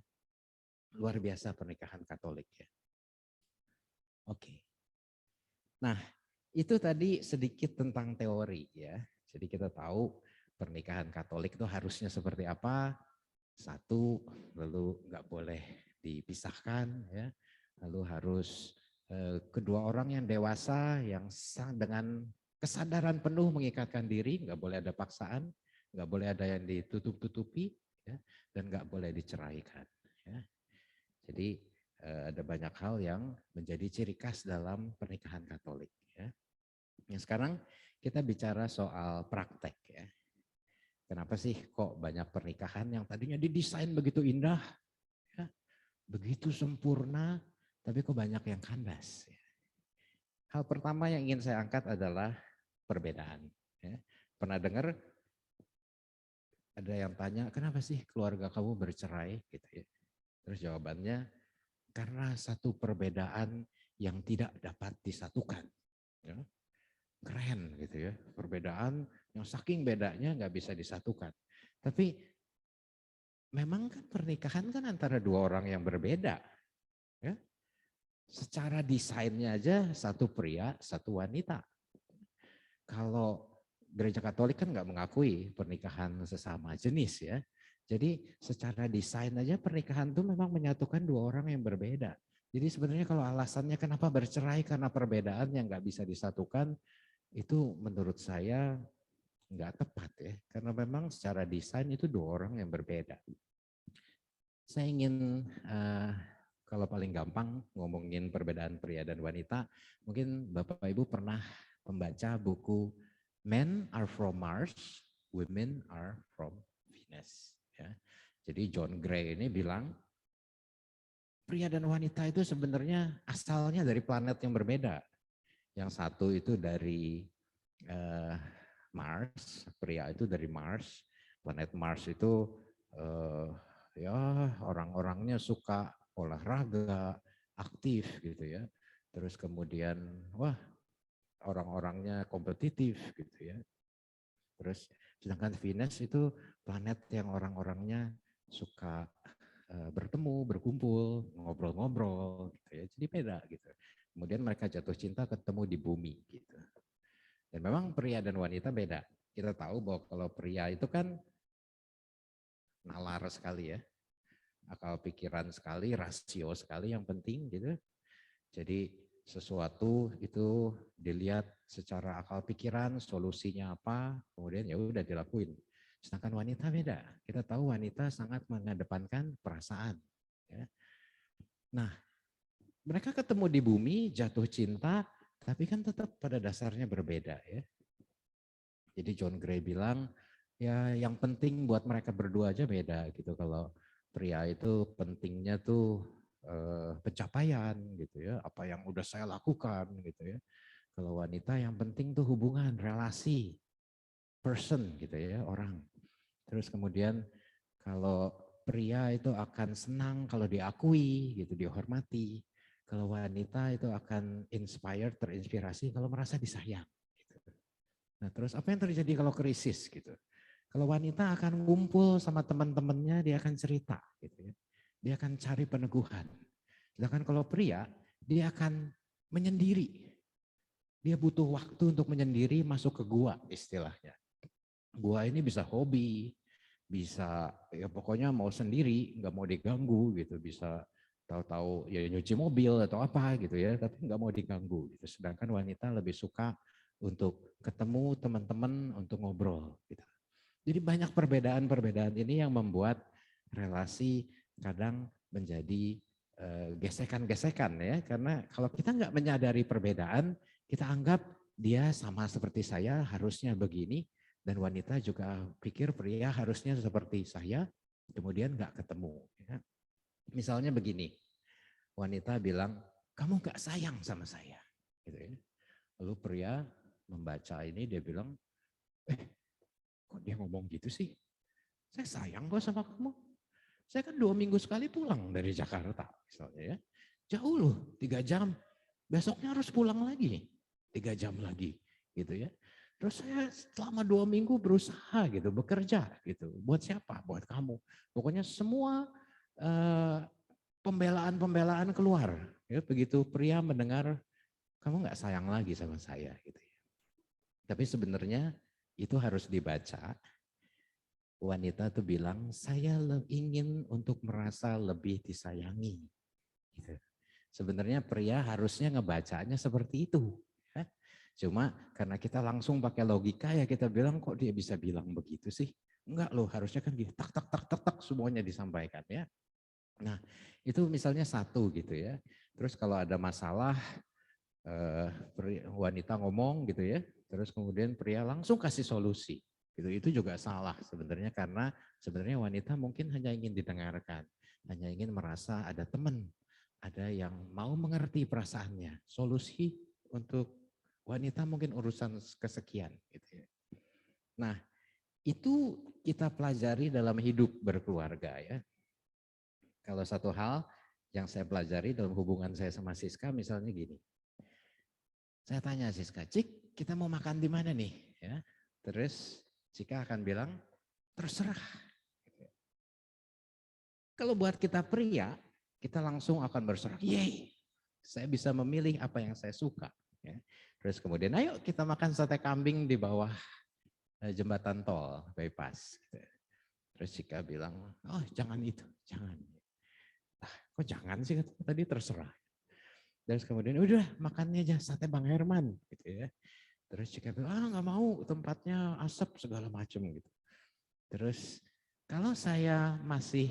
Luar biasa pernikahan Katolik, ya. Oke. Nah, itu tadi sedikit tentang teori, ya. Jadi kita tahu pernikahan Katolik itu harusnya seperti apa. Satu, lalu nggak boleh dipisahkan, ya. Lalu harus kedua orang yang dewasa yang dengan kesadaran penuh mengikatkan diri, nggak boleh ada paksaan, nggak boleh ada yang ditutup-tutupi, ya, dan nggak boleh diceraikan. Ya. Jadi ada banyak hal yang menjadi ciri khas dalam pernikahan Katolik. Ya. Yang sekarang kita bicara soal praktek. Ya. Kenapa sih kok banyak pernikahan yang tadinya didesain begitu indah, ya, begitu sempurna, tapi kok banyak yang kandas. Ya. Hal pertama yang ingin saya angkat adalah perbedaan. Ya. Pernah dengar? Ada yang tanya, kenapa sih keluarga kamu bercerai? Gitu ya. Terus jawabannya, karena satu perbedaan yang tidak dapat disatukan. Ya. Keren gitu ya, perbedaan yang saking bedanya nggak bisa disatukan. Tapi memang kan pernikahan kan antara dua orang yang berbeda. Ya. Secara desainnya aja satu pria, satu wanita. Kalau Gereja Katolik kan nggak mengakui pernikahan sesama jenis ya. Jadi secara desain aja pernikahan itu memang menyatukan dua orang yang berbeda. Jadi sebenarnya kalau alasannya kenapa bercerai karena perbedaan yang nggak bisa disatukan, itu menurut saya nggak tepat ya. Karena memang secara desain itu dua orang yang berbeda. Saya ingin kalau paling gampang ngomongin perbedaan pria dan wanita, mungkin Bapak Ibu pernah membaca buku Men Are From Mars, Women Are From Venus. Ya. Jadi John Gray ini bilang pria dan wanita itu sebenarnya asalnya dari planet yang berbeda. Yang satu itu dari Mars, pria itu dari Mars. Planet Mars itu ya orang-orangnya suka olahraga, aktif gitu ya. Terus kemudian wah orang-orangnya kompetitif gitu ya. Terus sedangkan Venus itu planet yang orang-orangnya suka bertemu, berkumpul, ngobrol-ngobrol gitu ya. Jadi beda gitu. Kemudian mereka jatuh cinta ketemu di bumi gitu. Dan memang pria dan wanita beda. Kita tahu bahwa kalau pria itu kan nalar sekali ya. Akal pikiran sekali, rasio sekali yang penting gitu. Jadi sesuatu itu dilihat secara akal pikiran, solusinya apa, kemudian ya udah dilakuin. Sedangkan wanita beda. Kita tahu wanita sangat mengedepankan perasaan. Ya. Nah, mereka ketemu di bumi, jatuh cinta, tapi kan tetap pada dasarnya berbeda ya. Jadi John Gray bilang, ya yang penting buat mereka berdua aja beda gitu. Kalau pria itu pentingnya tuh pencapaian gitu ya, apa yang udah saya lakukan gitu ya. Kalau wanita yang penting tuh hubungan, relasi, person gitu ya, orang. Terus kemudian kalau pria itu akan senang kalau diakui gitu, dihormati. Kalau wanita itu akan inspired, terinspirasi kalau merasa disayang. Gitu. Nah terus apa yang terjadi kalau krisis gitu? Kalau wanita akan ngumpul sama teman-temannya, dia akan cerita gitu ya. Dia akan cari peneguhan. Sedangkan kalau pria, dia akan menyendiri. Dia butuh waktu untuk menyendiri, masuk ke gua istilahnya. Gua ini bisa hobi, bisa ya pokoknya mau sendiri, nggak mau diganggu gitu, bisa tahu-tahu ya nyuci mobil atau apa gitu ya, tapi nggak mau diganggu gitu. Sedangkan wanita lebih suka untuk ketemu teman-teman untuk ngobrol gitu. Jadi banyak perbedaan-perbedaan ini yang membuat relasi kadang menjadi gesekan-gesekan ya, karena kalau kita nggak menyadari perbedaan, kita anggap dia sama seperti saya harusnya begini, dan wanita juga pikir pria harusnya seperti saya, kemudian nggak ketemu. Ya. Misalnya begini, wanita bilang kamu nggak sayang sama saya, gitu ya. Lalu pria membaca ini dia bilang, kok dia ngomong gitu sih? Saya sayang kok sama kamu. Saya kan 2 minggu sekali pulang dari Jakarta misalnya ya. Jauh loh, 3 jam. Besoknya harus pulang lagi, 3 jam lagi gitu ya. Terus saya selama 2 minggu berusaha gitu, bekerja gitu. Buat siapa? Buat kamu. Pokoknya semua pembelaan-pembelaan keluar. Ya, begitu pria mendengar kamu nggak sayang lagi sama saya gitu ya. Tapi sebenarnya itu harus dibaca. Wanita tuh bilang, saya ingin untuk merasa lebih disayangi. Gitu. Sebenarnya pria harusnya ngebacanya seperti itu. Ya. Cuma karena kita langsung pakai logika ya kita bilang kok dia bisa bilang begitu sih. Enggak loh, harusnya kan gini, tak tak tak tak tak semuanya disampaikan ya. Nah itu misalnya satu gitu ya. Terus kalau ada masalah wanita ngomong gitu ya. Terus kemudian pria langsung kasih solusi. Gitu, itu juga salah sebenarnya karena sebenarnya wanita mungkin hanya ingin didengarkan, hanya ingin merasa ada teman, ada yang mau mengerti perasaannya. Solusi untuk wanita mungkin urusan kesekian. Gitu ya. Nah itu kita pelajari dalam hidup berkeluarga ya. Kalau satu hal yang saya pelajari dalam hubungan saya sama Siska misalnya gini. Saya tanya Siska, Cik kita mau makan di mana nih? Ya, terus Cika akan bilang, terserah. Kalau buat kita pria, kita langsung akan berserah. Yeay, saya bisa memilih apa yang saya suka. Ya. Terus kemudian, ayo kita makan sate kambing di bawah jembatan tol, bypass. Terus Cika bilang, oh jangan itu, jangan. Ah, kok jangan sih tadi terserah. Terus kemudian udah makannya aja sate Bang Herman gitu ya. Terus Cika bilang nggak mau, tempatnya asap segala macam gitu. Terus kalau saya masih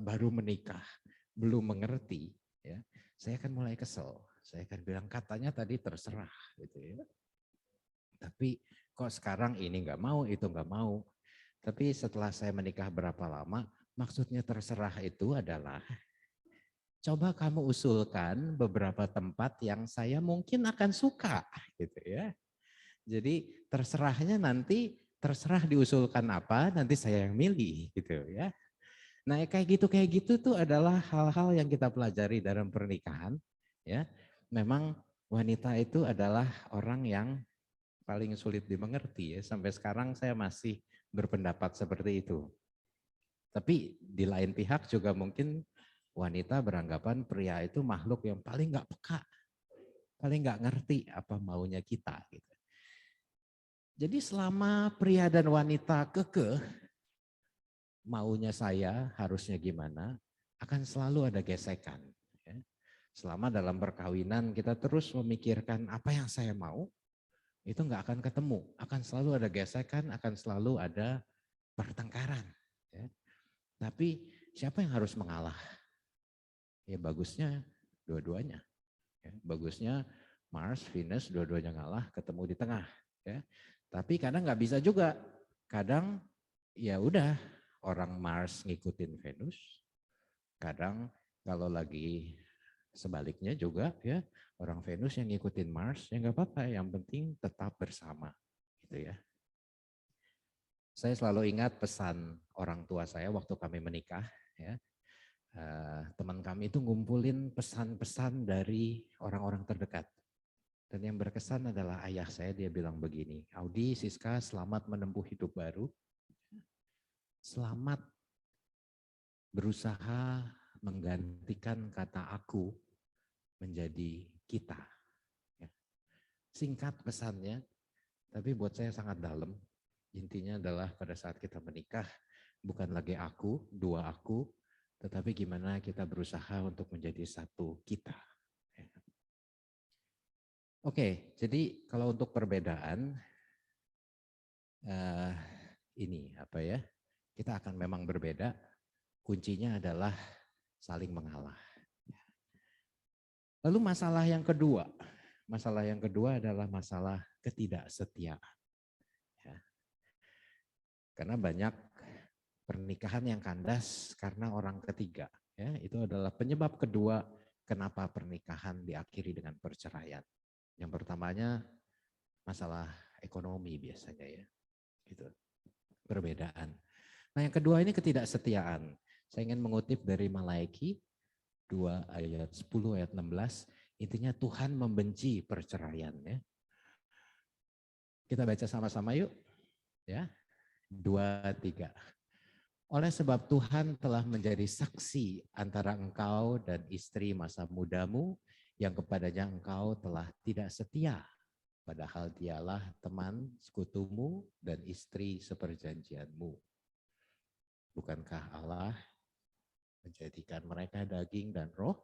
baru menikah, belum mengerti, ya, saya akan mulai kesel. Saya akan bilang katanya tadi terserah gitu ya. Tapi kok sekarang ini nggak mau, itu nggak mau. Tapi setelah saya menikah berapa lama, maksudnya terserah itu adalah coba kamu usulkan beberapa tempat yang saya mungkin akan suka gitu ya. Jadi terserahnya nanti terserah diusulkan apa, nanti saya yang milih gitu ya. Nah, kayak gitu tuh adalah hal-hal yang kita pelajari dalam pernikahan ya. Memang wanita itu adalah orang yang paling sulit dimengerti ya. Sampai sekarang saya masih berpendapat seperti itu. Tapi di lain pihak juga mungkin wanita beranggapan pria itu makhluk yang paling nggak peka, paling nggak ngerti apa maunya kita. Gitu. Jadi selama pria dan wanita kekeh, maunya saya harusnya gimana, akan selalu ada gesekan. Ya. Selama dalam perkawinan kita terus memikirkan apa yang saya mau, itu nggak akan ketemu. Akan selalu ada gesekan, akan selalu ada pertengkaran. Ya. Tapi siapa yang harus mengalah? Ya bagusnya dua-duanya. Ya. Bagusnya Mars, Venus, dua-duanya ngalah, ketemu di tengah. Ya. Tapi kadang nggak bisa juga. Kadang ya udah orang Mars ngikutin Venus. Kadang kalau lagi sebaliknya juga ya orang Venus yang ngikutin Mars ya nggak apa-apa. Yang penting tetap bersama. Gitu ya. Saya selalu ingat pesan orang tua saya waktu kami menikah. Ya. Teman kami itu ngumpulin pesan-pesan dari orang-orang terdekat. Dan yang berkesan adalah ayah saya, dia bilang begini, Audi, Siska, selamat menempuh hidup baru. Selamat berusaha menggantikan kata aku menjadi kita. Ya. Singkat pesannya, tapi buat saya sangat dalam. Intinya adalah pada saat kita menikah, bukan lagi aku, dua aku, tetapi gimana kita berusaha untuk menjadi satu kita. Ya. Oke, jadi kalau untuk perbedaan, ini apa ya, kita akan memang berbeda, kuncinya adalah saling mengalah. Lalu masalah yang kedua adalah masalah ketidaksetiaan. Ya. Karena banyak pernikahan yang kandas karena orang ketiga. Ya, itu adalah penyebab kedua kenapa pernikahan diakhiri dengan perceraian. Yang pertamanya masalah ekonomi biasanya ya, gitu. Perbedaan. Nah yang kedua ini ketidaksetiaan. Saya ingin mengutip dari Malaiki 2 ayat 10 ayat 16. Intinya Tuhan membenci perceraian ya. Kita baca sama-sama yuk. Ya. 2, 3. Oleh sebab Tuhan telah menjadi saksi antara engkau dan istri masa mudamu yang kepadanya engkau telah tidak setia. Padahal dialah teman sekutumu dan istri seperjanjianmu. Bukankah Allah menjadikan mereka daging dan roh?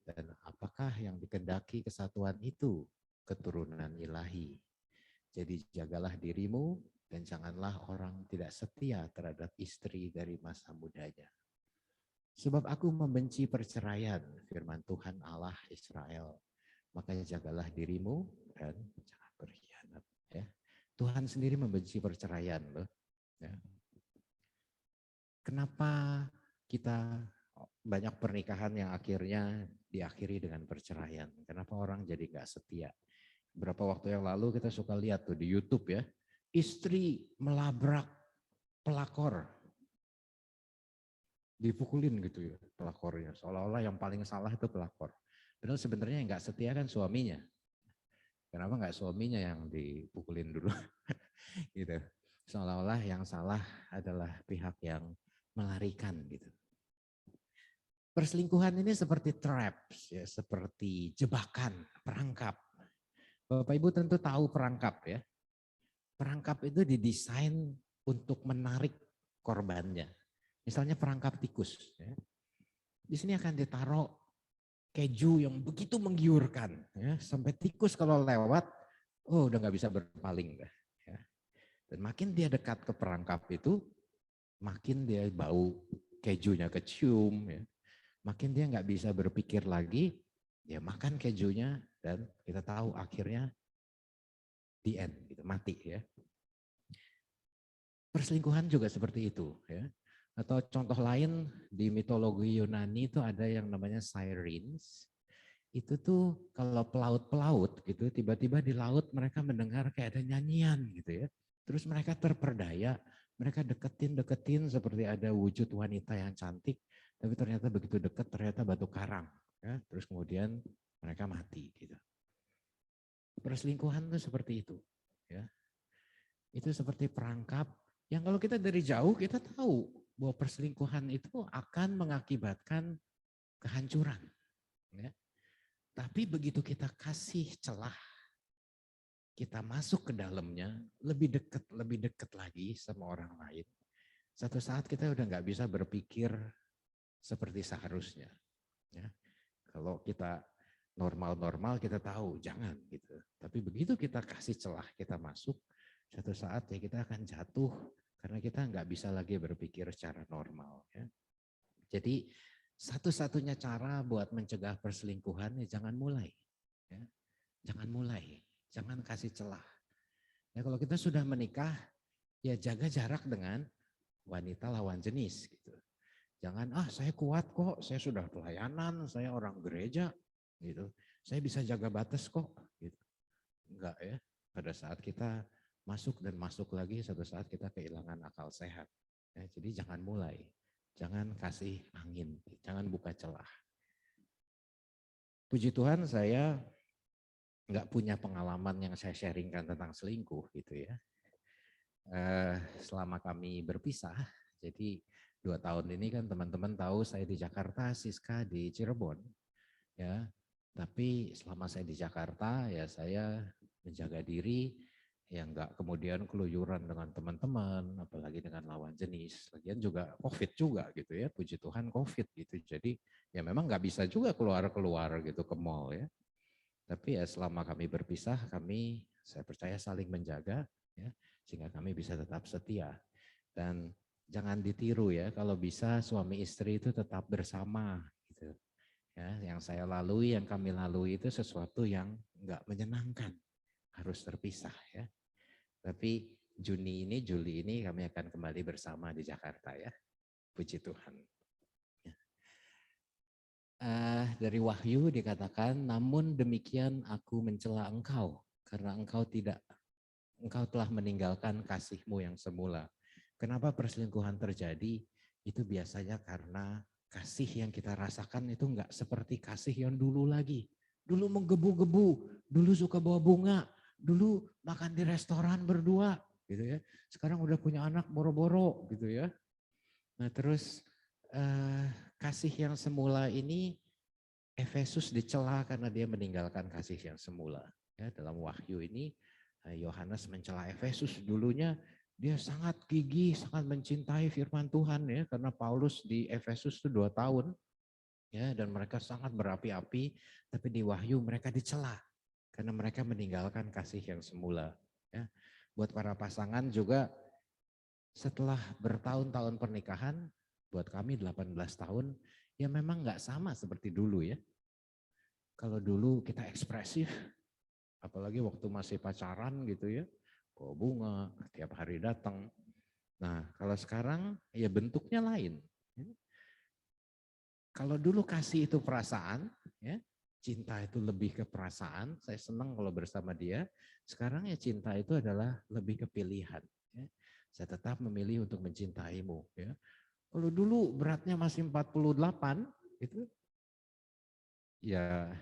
Dan apakah yang dikehendaki kesatuan itu? Keturunan ilahi. Jadi jagalah dirimu dan janganlah orang tidak setia terhadap istri dari masa mudanya. Sebab aku membenci perceraian, firman Tuhan Allah Israel. Makanya jagalah dirimu dan jangan berkhianat. Ya. Tuhan sendiri membenci perceraian loh. Ya. Kenapa kita banyak pernikahan yang akhirnya diakhiri dengan perceraian? Kenapa orang jadi nggak setia? Berapa waktu yang lalu kita suka lihat tuh di YouTube ya, istri melabrak pelakor, dipukulin gitu ya pelakornya, seolah-olah yang paling salah itu pelakor. Padahal sebenarnya yang nggak setia kan suaminya. Kenapa nggak suaminya yang dipukulin dulu? Gitu. Seolah-olah yang salah adalah pihak yang melarikan gitu. Perselingkuhan ini seperti traps ya, seperti jebakan, perangkap. Bapak Ibu tentu tahu perangkap ya. Perangkap itu didesain untuk menarik korbannya. Misalnya perangkap tikus. Ya. Di sini akan ditaruh keju yang begitu menggiurkan, ya, sampai tikus kalau lewat, oh udah nggak bisa berpaling dah. Ya. Dan makin dia dekat ke perangkap itu, makin dia bau kejunya kecium, ya. Makin dia nggak bisa berpikir lagi, ya makan kejunya dan kita tahu akhirnya the end, gitu, mati ya. Perselingkuhan juga seperti itu, ya. Atau contoh lain di mitologi Yunani itu ada yang namanya sirens. Itu tuh kalau pelaut-pelaut gitu, tiba-tiba di laut mereka mendengar kayak ada nyanyian gitu ya. Terus mereka terperdaya, mereka deketin seperti ada wujud wanita yang cantik, tapi ternyata begitu dekat ternyata batu karang. Ya. Terus kemudian mereka mati gitu. Perselingkuhan tuh seperti itu. Ya. Itu seperti perangkap yang kalau kita dari jauh kita tahu bahwa perselingkuhan itu akan mengakibatkan kehancuran. Ya. Tapi begitu kita kasih celah, kita masuk ke dalamnya, lebih dekat lagi sama orang lain. Satu saat kita udah nggak bisa berpikir seperti seharusnya. Ya. Kalau kita normal-normal kita tahu jangan gitu. Tapi begitu kita kasih celah, kita masuk, satu saat ya kita akan jatuh karena kita nggak bisa lagi berpikir secara normal. Ya. Jadi satu-satunya cara buat mencegah perselingkuhan ya jangan mulai. Ya. Jangan mulai, jangan kasih celah. Ya, kalau kita sudah menikah, ya jaga jarak dengan wanita lawan jenis. Gitu. Jangan, saya kuat kok, saya sudah pelayanan, saya orang gereja. Gitu. Saya bisa jaga batas kok. Gitu. Enggak ya, pada saat kita masuk dan masuk lagi, satu saat kita kehilangan akal sehat. Ya, jadi jangan mulai, jangan kasih angin, jangan buka celah. Puji Tuhan saya nggak punya pengalaman yang saya sharingkan tentang selingkuh gitu ya. Selama kami berpisah, jadi 2 tahun ini kan teman-teman tahu saya di Jakarta, Siska di Cirebon, ya. Tapi selama saya di Jakarta ya saya menjaga diri, ya nggak kemudian keluyuran dengan teman-teman, apalagi dengan lawan jenis. Lagian juga COVID juga gitu ya, puji Tuhan COVID gitu. Jadi ya memang nggak bisa juga keluar-keluar gitu ke mall ya. Tapi ya selama kami berpisah, saya percaya saling menjaga, ya, sehingga kami bisa tetap setia. Dan jangan ditiru ya, kalau bisa suami istri itu tetap bersama. Gitu. Ya, yang saya lalui, yang kami lalui itu sesuatu yang nggak menyenangkan, harus terpisah ya. Tapi Juli ini kami akan kembali bersama di Jakarta ya, puji Tuhan. Dari Wahyu dikatakan, namun demikian aku mencela engkau, karena engkau telah meninggalkan kasihmu yang semula. Kenapa perselingkuhan terjadi? Itu biasanya karena kasih yang kita rasakan itu enggak seperti kasih yang dulu lagi. Dulu menggebu-gebu, dulu suka bawa bunga, dulu makan di restoran berdua, gitu ya. Sekarang udah punya anak boro-boro, gitu ya. Nah terus kasih yang semula ini Efesus dicela karena dia meninggalkan kasih yang semula. Ya, dalam Wahyu ini Yohanes mencela Efesus, dulunya dia sangat gigih, sangat mencintai firman Tuhan ya, karena Paulus di Efesus itu 2 tahun ya, dan mereka sangat berapi-api, tapi di Wahyu mereka dicela karena mereka meninggalkan kasih yang semula. Ya. Buat para pasangan juga setelah bertahun-tahun pernikahan, buat kami 18 tahun, ya memang nggak sama seperti dulu ya. Kalau dulu kita ekspresif, apalagi waktu masih pacaran gitu ya, bawa bunga, tiap hari datang. Nah kalau sekarang ya bentuknya lain. Kalau dulu kasih itu perasaan, ya, cinta itu lebih ke perasaan, saya senang kalau bersama dia. Sekarang ya cinta itu adalah lebih ke pilihan. Ya. Saya tetap memilih untuk mencintaimu. Ya. Kalau dulu beratnya masih 48, itu ya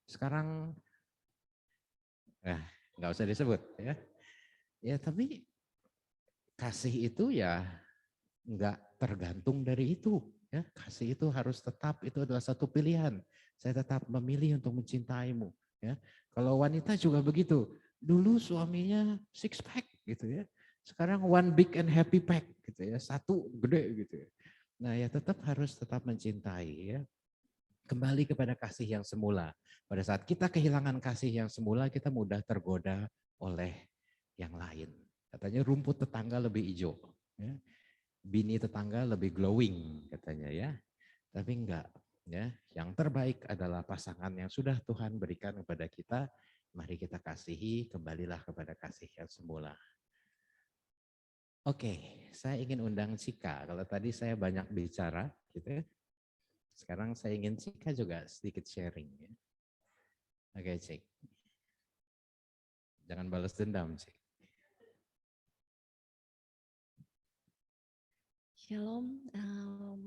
sekarang nggak usah disebut ya. Ya tapi kasih itu ya nggak tergantung dari itu. Ya, kasih itu harus tetap, itu adalah satu pilihan. Saya tetap memilih untuk mencintaimu. Ya, kalau wanita juga begitu. Dulu suaminya six pack gitu ya. Sekarang one big and happy pack gitu ya. Satu gede gitu ya. Nah ya tetap harus tetap mencintai ya. Kembali kepada kasih yang semula. Pada saat kita kehilangan kasih yang semula, kita mudah tergoda oleh yang lain. Katanya rumput tetangga lebih hijau, ya. Bini tetangga lebih glowing katanya ya. Tapi enggak, ya. Yang terbaik adalah pasangan yang sudah Tuhan berikan kepada kita. Mari kita kasihi, kembalilah kepada kasih yang semula. Oke, saya ingin undang Cika. Kalau tadi saya banyak bicara, gitu ya. Sekarang saya ingin Cika juga sedikit sharing. Ya. Oke, Cik. Jangan balas dendam, Cik. Shalom,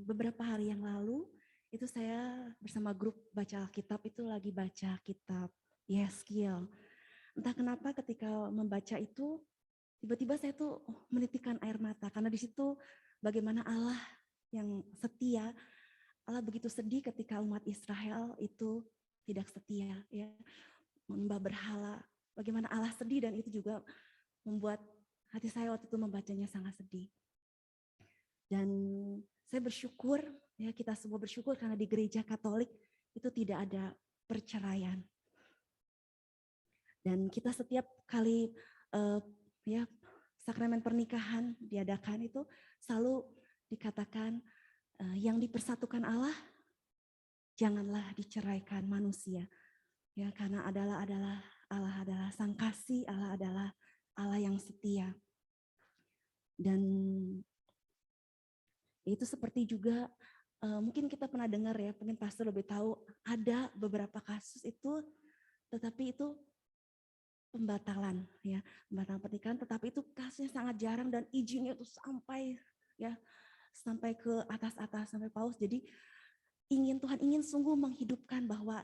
beberapa hari yang lalu itu saya bersama grup baca Alkitab itu lagi baca kitab Yeskiel. Entah kenapa ketika membaca itu tiba-tiba saya tuh menitikkan air mata karena di situ bagaimana Allah yang setia, Allah begitu sedih ketika umat Israel itu tidak setia, ya, menyembah berhala. Bagaimana Allah sedih dan itu juga membuat hati saya waktu itu membacanya sangat sedih. Dan saya bersyukur, ya kita semua bersyukur karena di gereja Katolik itu tidak ada perceraian. Dan kita setiap kali ya sakramen pernikahan diadakan itu selalu dikatakan yang dipersatukan Allah janganlah diceraikan manusia. Ya karena Allah adalah sang kasih, Allah adalah Allah yang setia. Dan itu seperti juga mungkin kita pernah dengar ya, mungkin pastor lebih tahu ada beberapa kasus itu, tetapi itu pembatalan ya, pembatalan pernikahan, tetapi itu kasusnya sangat jarang dan izinnya itu sampai ke atas sampai paus. Jadi Tuhan ingin sungguh menghidupkan bahwa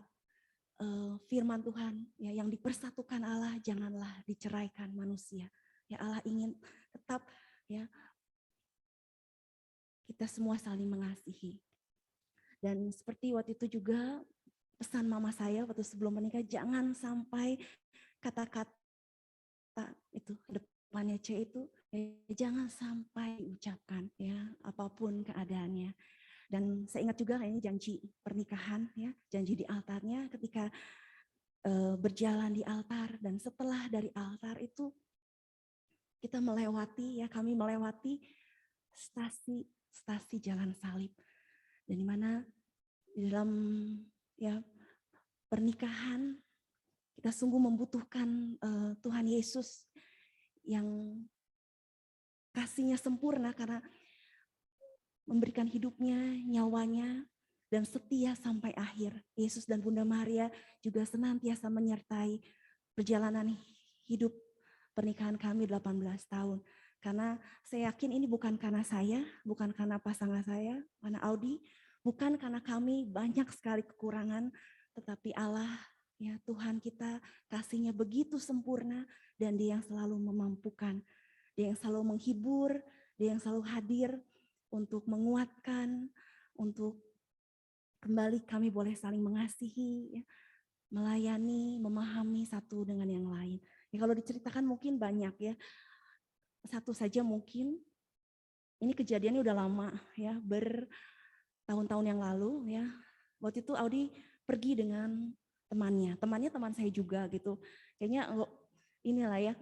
firman Tuhan ya yang dipersatukan Allah janganlah diceraikan manusia. Ya Allah ingin tetap ya kita semua saling mengasihi. Dan seperti waktu itu juga pesan mama saya waktu sebelum menikah, jangan sampai kata-kata itu depannya C itu jangan sampai diucapkan ya apapun keadaannya. Dan saya ingat juga ini janji pernikahan ya, janji di altarnya ketika berjalan di altar dan setelah dari altar itu kita melewati ya, kami melewati stasi Jalan Salib. Dan di mana di dalam ya pernikahan kita sungguh membutuhkan Tuhan Yesus yang kasihnya sempurna karena memberikan hidupnya, nyawanya, dan setia sampai akhir. Yesus dan Bunda Maria juga senantiasa menyertai perjalanan hidup pernikahan kami 18 tahun. Karena saya yakin ini bukan karena saya, bukan karena pasangan saya, karena Audi, bukan karena kami banyak sekali kekurangan, tetapi Allah, ya Tuhan kita kasihnya begitu sempurna dan Dia yang selalu memampukan, Dia yang selalu menghibur, Dia yang selalu hadir untuk menguatkan, untuk kembali kami boleh saling mengasihi, melayani, memahami satu dengan yang lain. Ya, kalau diceritakan mungkin banyak ya. Satu saja mungkin, ini kejadiannya udah lama ya, bertahun-tahun yang lalu ya. Waktu itu Audi pergi dengan temannya teman saya juga gitu. Kayaknya inilah ya.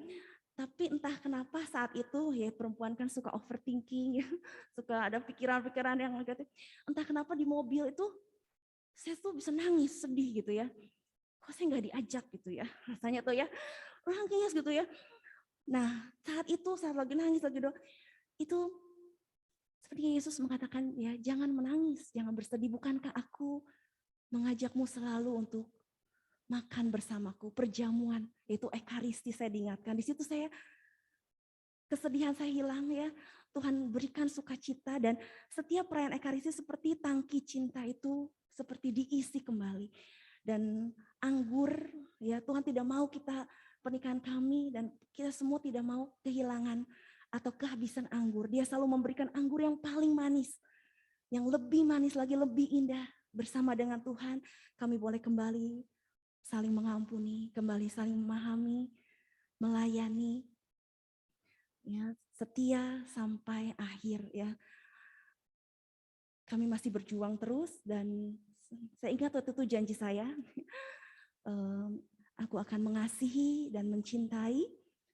Tapi entah kenapa saat itu ya perempuan kan suka overthinking ya, suka ada pikiran-pikiran yang negatif. Entah kenapa di mobil itu saya tuh bisa nangis, sedih gitu ya. Kok saya nggak diajak gitu ya, rasanya tuh ya, nangis gitu ya. Nah saat lagi nangis lagi doa, itu seperti Yesus mengatakan ya jangan menangis, jangan bersedih. Bukankah aku mengajakmu selalu untuk makan bersamaku, perjamuan, yaitu ekaristi saya diingatkan. Di situ saya kesedihan saya hilang ya. Tuhan berikan sukacita dan setiap perayaan ekaristi seperti tangki cinta itu seperti diisi kembali. Dan anggur ya Tuhan tidak mau kita pernikahan kami dan kita semua tidak mau kehilangan atau kehabisan anggur. Dia selalu memberikan anggur yang paling manis, yang lebih manis lagi, lebih indah. Bersama dengan Tuhan kami boleh kembali saling mengampuni, kembali saling memahami, melayani, ya setia sampai akhir ya. Kami masih berjuang terus dan Saya ingat waktu itu janji saya, aku akan mengasihi dan mencintai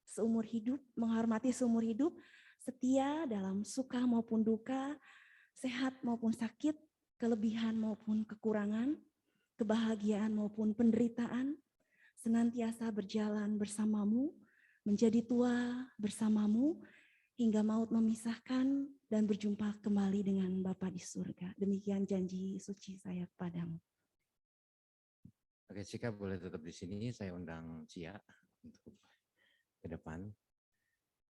seumur hidup, menghormati seumur hidup, setia dalam suka maupun duka, sehat maupun sakit, kelebihan maupun kekurangan, kebahagiaan maupun penderitaan, senantiasa berjalan bersamamu, menjadi tua bersamamu, hingga maut memisahkan dan berjumpa kembali dengan Bapa di surga. Demikian janji suci saya kepadamu. Oke, Cika boleh tetap di sini. Saya undang Cia untuk ke depan.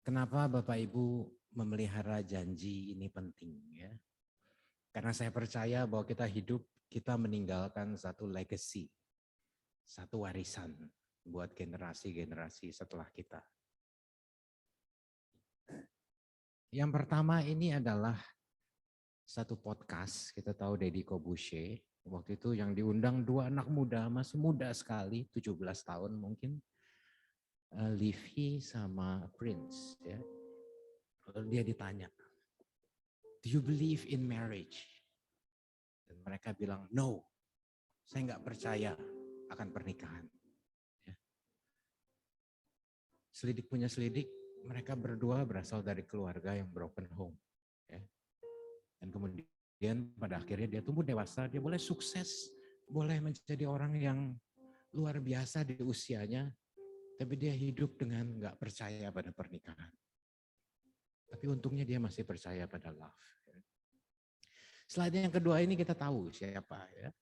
Kenapa Bapak Ibu memelihara janji ini penting ya? Karena saya percaya bahwa kita hidup, kita meninggalkan satu legacy, satu warisan buat generasi-generasi setelah kita. Yang pertama ini adalah satu podcast, kita tahu Deddy Corbuzier, waktu itu yang diundang dua anak muda, masih muda sekali, 17 tahun mungkin, Livy sama Prince. Ya. Lalu dia ditanya, do you believe in marriage? Dan mereka bilang, no, saya nggak percaya akan pernikahan. Ya. Selidik punya selidik, mereka berdua berasal dari keluarga yang broken home. Ya. Dan kemudian pada akhirnya dia tumbuh dewasa, dia boleh sukses, boleh menjadi orang yang luar biasa di usianya, tapi dia hidup dengan nggak percaya pada pernikahan. Tapi untungnya dia masih percaya pada love. Slide yang kedua ini kita tahu siapa ya.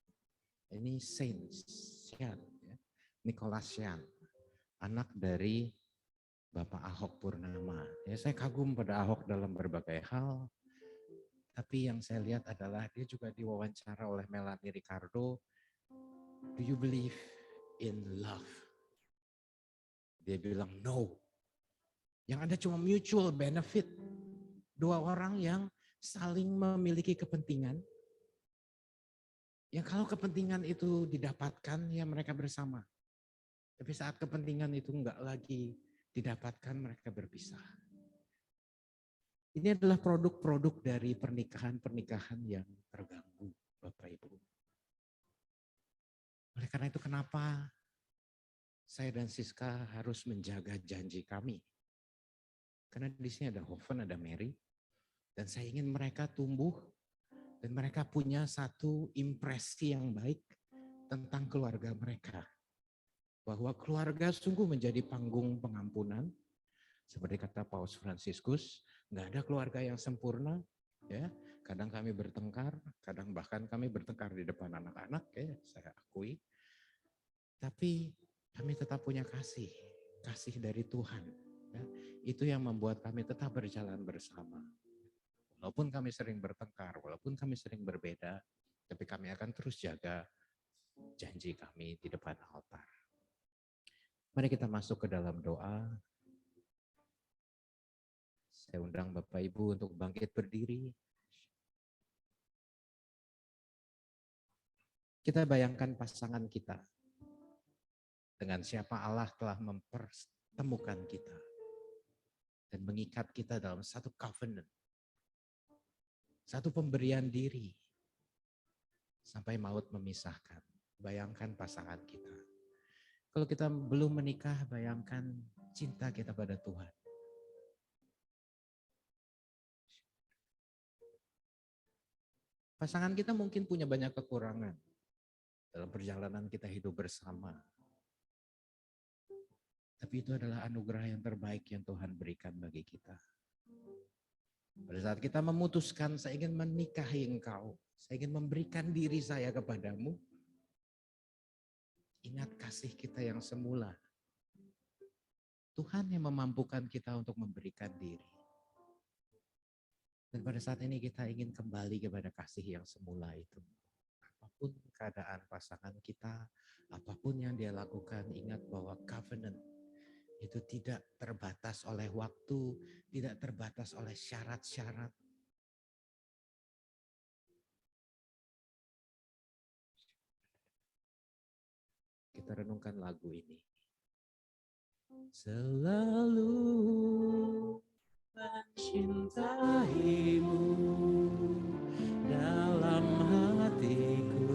Ini Saint Sian, ya. Nicholas Sian, anak dari Bapak Ahok Purnama. Ya, saya kagum pada Ahok dalam berbagai hal. Tapi yang saya lihat adalah dia juga diwawancara oleh Melanie Ricardo. Do you believe in love? Dia bilang no. Yang ada cuma mutual benefit. Dua orang yang saling memiliki kepentingan. Yang kalau kepentingan itu didapatkan, ya mereka bersama. Tapi saat kepentingan itu enggak lagi didapatkan, mereka berpisah. Ini adalah produk-produk dari pernikahan-pernikahan yang terganggu, Bapak Ibu. Oleh karena itu kenapa saya dan Siska harus menjaga janji kami. Karena di sini ada Hoven, ada Mary. Dan saya ingin mereka tumbuh dan mereka punya satu impresi yang baik tentang keluarga mereka. Bahwa keluarga sungguh menjadi panggung pengampunan. Seperti kata Paus Fransiskus, nggak ada keluarga yang sempurna. Ya, kadang kami bertengkar, kadang bahkan kami bertengkar di depan anak-anak, ya saya akui. Tapi kami tetap punya kasih dari Tuhan. Ya, itu yang membuat kami tetap berjalan bersama. Walaupun kami sering bertengkar, walaupun kami sering berbeda, tapi kami akan terus jaga janji kami di depan altar. Mari kita masuk ke dalam doa. Saya undang Bapak Ibu untuk bangkit berdiri. Kita bayangkan pasangan kita. Dengan siapa Allah telah mempertemukan kita. Dan mengikat kita dalam satu covenant. Satu pemberian diri. Sampai maut memisahkan. Bayangkan pasangan kita. Kalau kita belum menikah, bayangkan cinta kita pada Tuhan. Pasangan kita mungkin punya banyak kekurangan dalam perjalanan kita hidup bersama. Tapi itu adalah anugerah yang terbaik yang Tuhan berikan bagi kita. Pada saat kita memutuskan, saya ingin menikahi engkau, saya ingin memberikan diri saya kepadamu, ingat kasih kita yang semula. Tuhan yang memampukan kita untuk memberikan diri. Dan pada saat ini kita ingin kembali kepada kasih yang semula itu. Apapun keadaan pasangan kita, apapun yang dia lakukan, ingat bahwa covenant itu tidak terbatas oleh waktu, tidak terbatas oleh syarat-syarat. Kita renungkan lagu ini. Selalu mencintaimu dalam hatiku.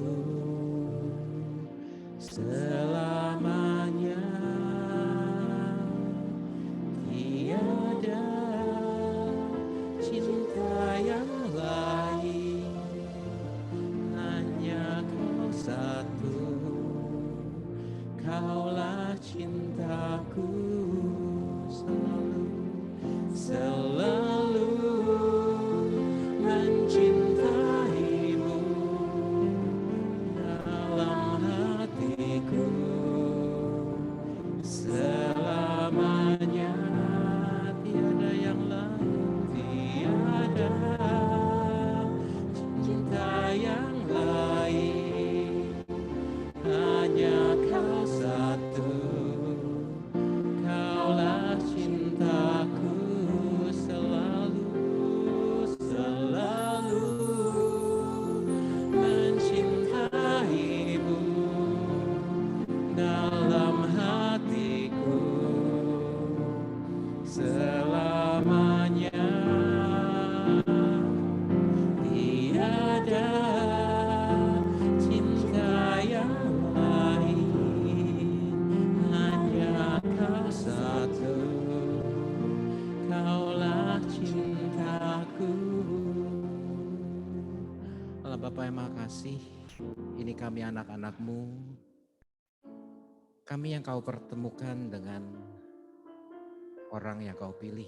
Bapa yang Maha Kasih, ini kami anak-anak-Mu, kami yang Kau pertemukan dengan orang yang Kau pilih,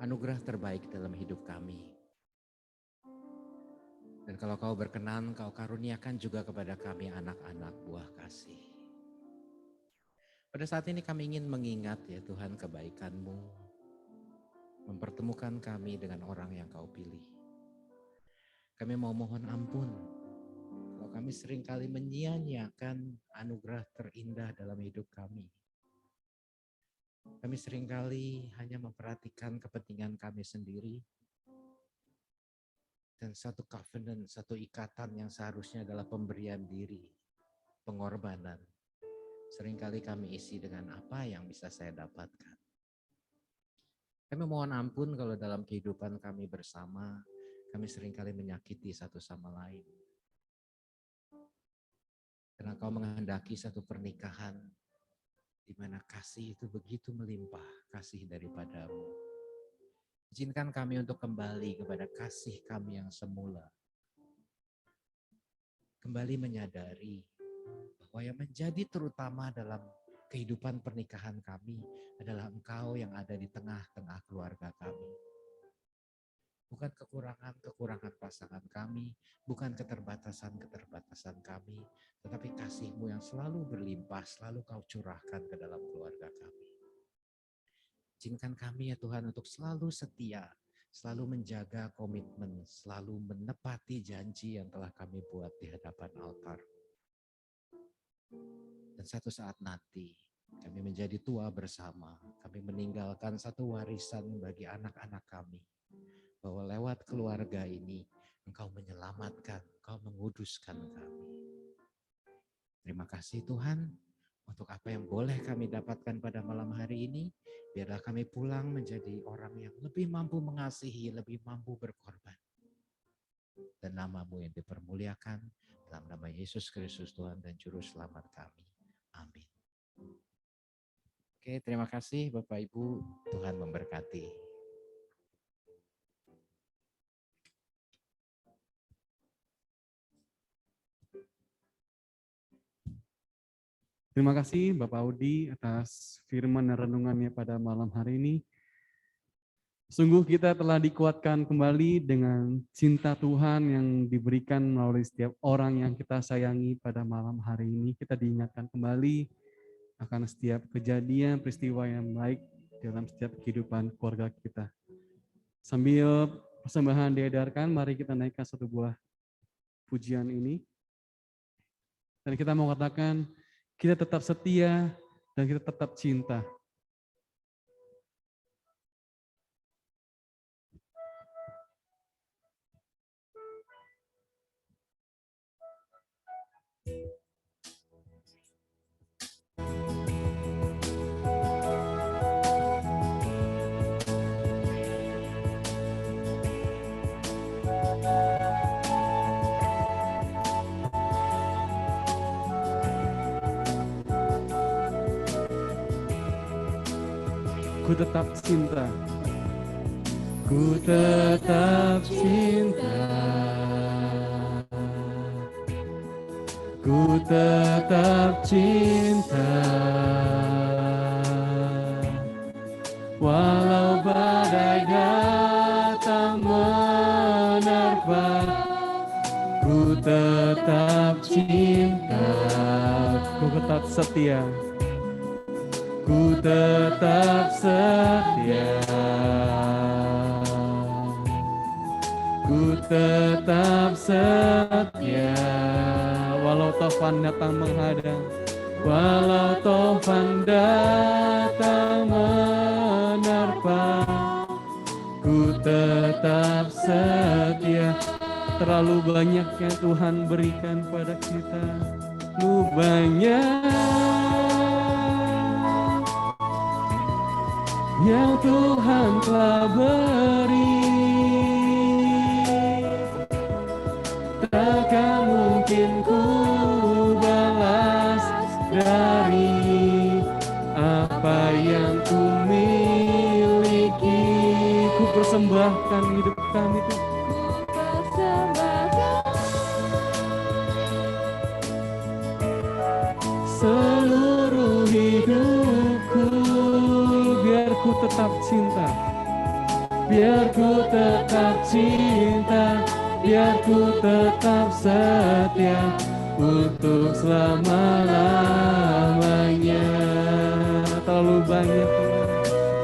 anugerah terbaik dalam hidup kami. Dan kalau Kau berkenan, Kau karuniakan juga kepada kami anak-anak buah kasih. Pada saat ini kami ingin mengingat ya Tuhan kebaikan-Mu, mempertemukan kami dengan orang yang Kau pilih. Kami mau mohon ampun kalau kami seringkali menyia-nyiakan anugerah terindah dalam hidup kami. Kami seringkali hanya memperhatikan kepentingan kami sendiri dan satu covenant, satu ikatan yang seharusnya adalah pemberian diri, pengorbanan. Seringkali kami isi dengan apa yang bisa saya dapatkan. Kami mohon ampun kalau dalam kehidupan kami bersama, kami seringkali menyakiti satu sama lain. Karena Kau menghendaki satu pernikahan di mana kasih itu begitu melimpah, kasih daripada-Mu. Izinkan kami untuk kembali kepada kasih kami yang semula. Kembali menyadari bahwa yang menjadi terutama dalam kehidupan pernikahan kami adalah Engkau yang ada di tengah-tengah keluarga kami. Bukan kekurangan-kekurangan pasangan kami, bukan keterbatasan-keterbatasan kami, tetapi kasih-Mu yang selalu berlimpah, selalu Kau curahkan ke dalam keluarga kami. Izinkan kami ya Tuhan untuk selalu setia, selalu menjaga komitmen, selalu menepati janji yang telah kami buat di hadapan altar. Dan satu saat nanti kami menjadi tua bersama, kami meninggalkan satu warisan bagi anak-anak kami. Bahwa lewat keluarga ini Engkau menyelamatkan, Engkau menguduskan kami. Terima kasih Tuhan untuk apa yang boleh kami dapatkan pada malam hari ini. Biarlah kami pulang menjadi orang yang lebih mampu mengasihi, lebih mampu berkorban. Dan nama-Mu yang dipermuliakan dalam nama Yesus Kristus Tuhan dan Juru Selamat kami. Amin. Oke, terima kasih Bapak Ibu. Tuhan memberkati. Terima kasih Bapak Audi atas firman dan renungannya pada malam hari ini. Sungguh kita telah dikuatkan kembali dengan cinta Tuhan yang diberikan melalui setiap orang yang kita sayangi pada malam hari ini. Kita diingatkan kembali akan setiap kejadian, peristiwa yang baik dalam setiap kehidupan keluarga kita. Sambil persembahan diedarkan, mari kita naikkan satu buah pujian ini. Dan kita mau katakan, kita tetap setia dan kita tetap cinta. Ku tetap cinta. Ku tetap cinta. Ku tetap cinta. Walau badai datang menerpa, ku tetap cinta. Ku tetap setia. Ku tetap setia, ku tetap setia, walau taufan datang menghadang, walau taufan datang menerpa, ku tetap setia. Terlalu banyak yang Tuhan berikan pada kita, lu banyak yang Tuhan telah beri, takkan mungkin ku balas dari apa yang ku miliki. Ku persembahkan hidup kami Tuhan. tetap cinta. Biar ku tetap cinta, biar ku tetap setia untuk selama-lamanya. Terlalu banyak,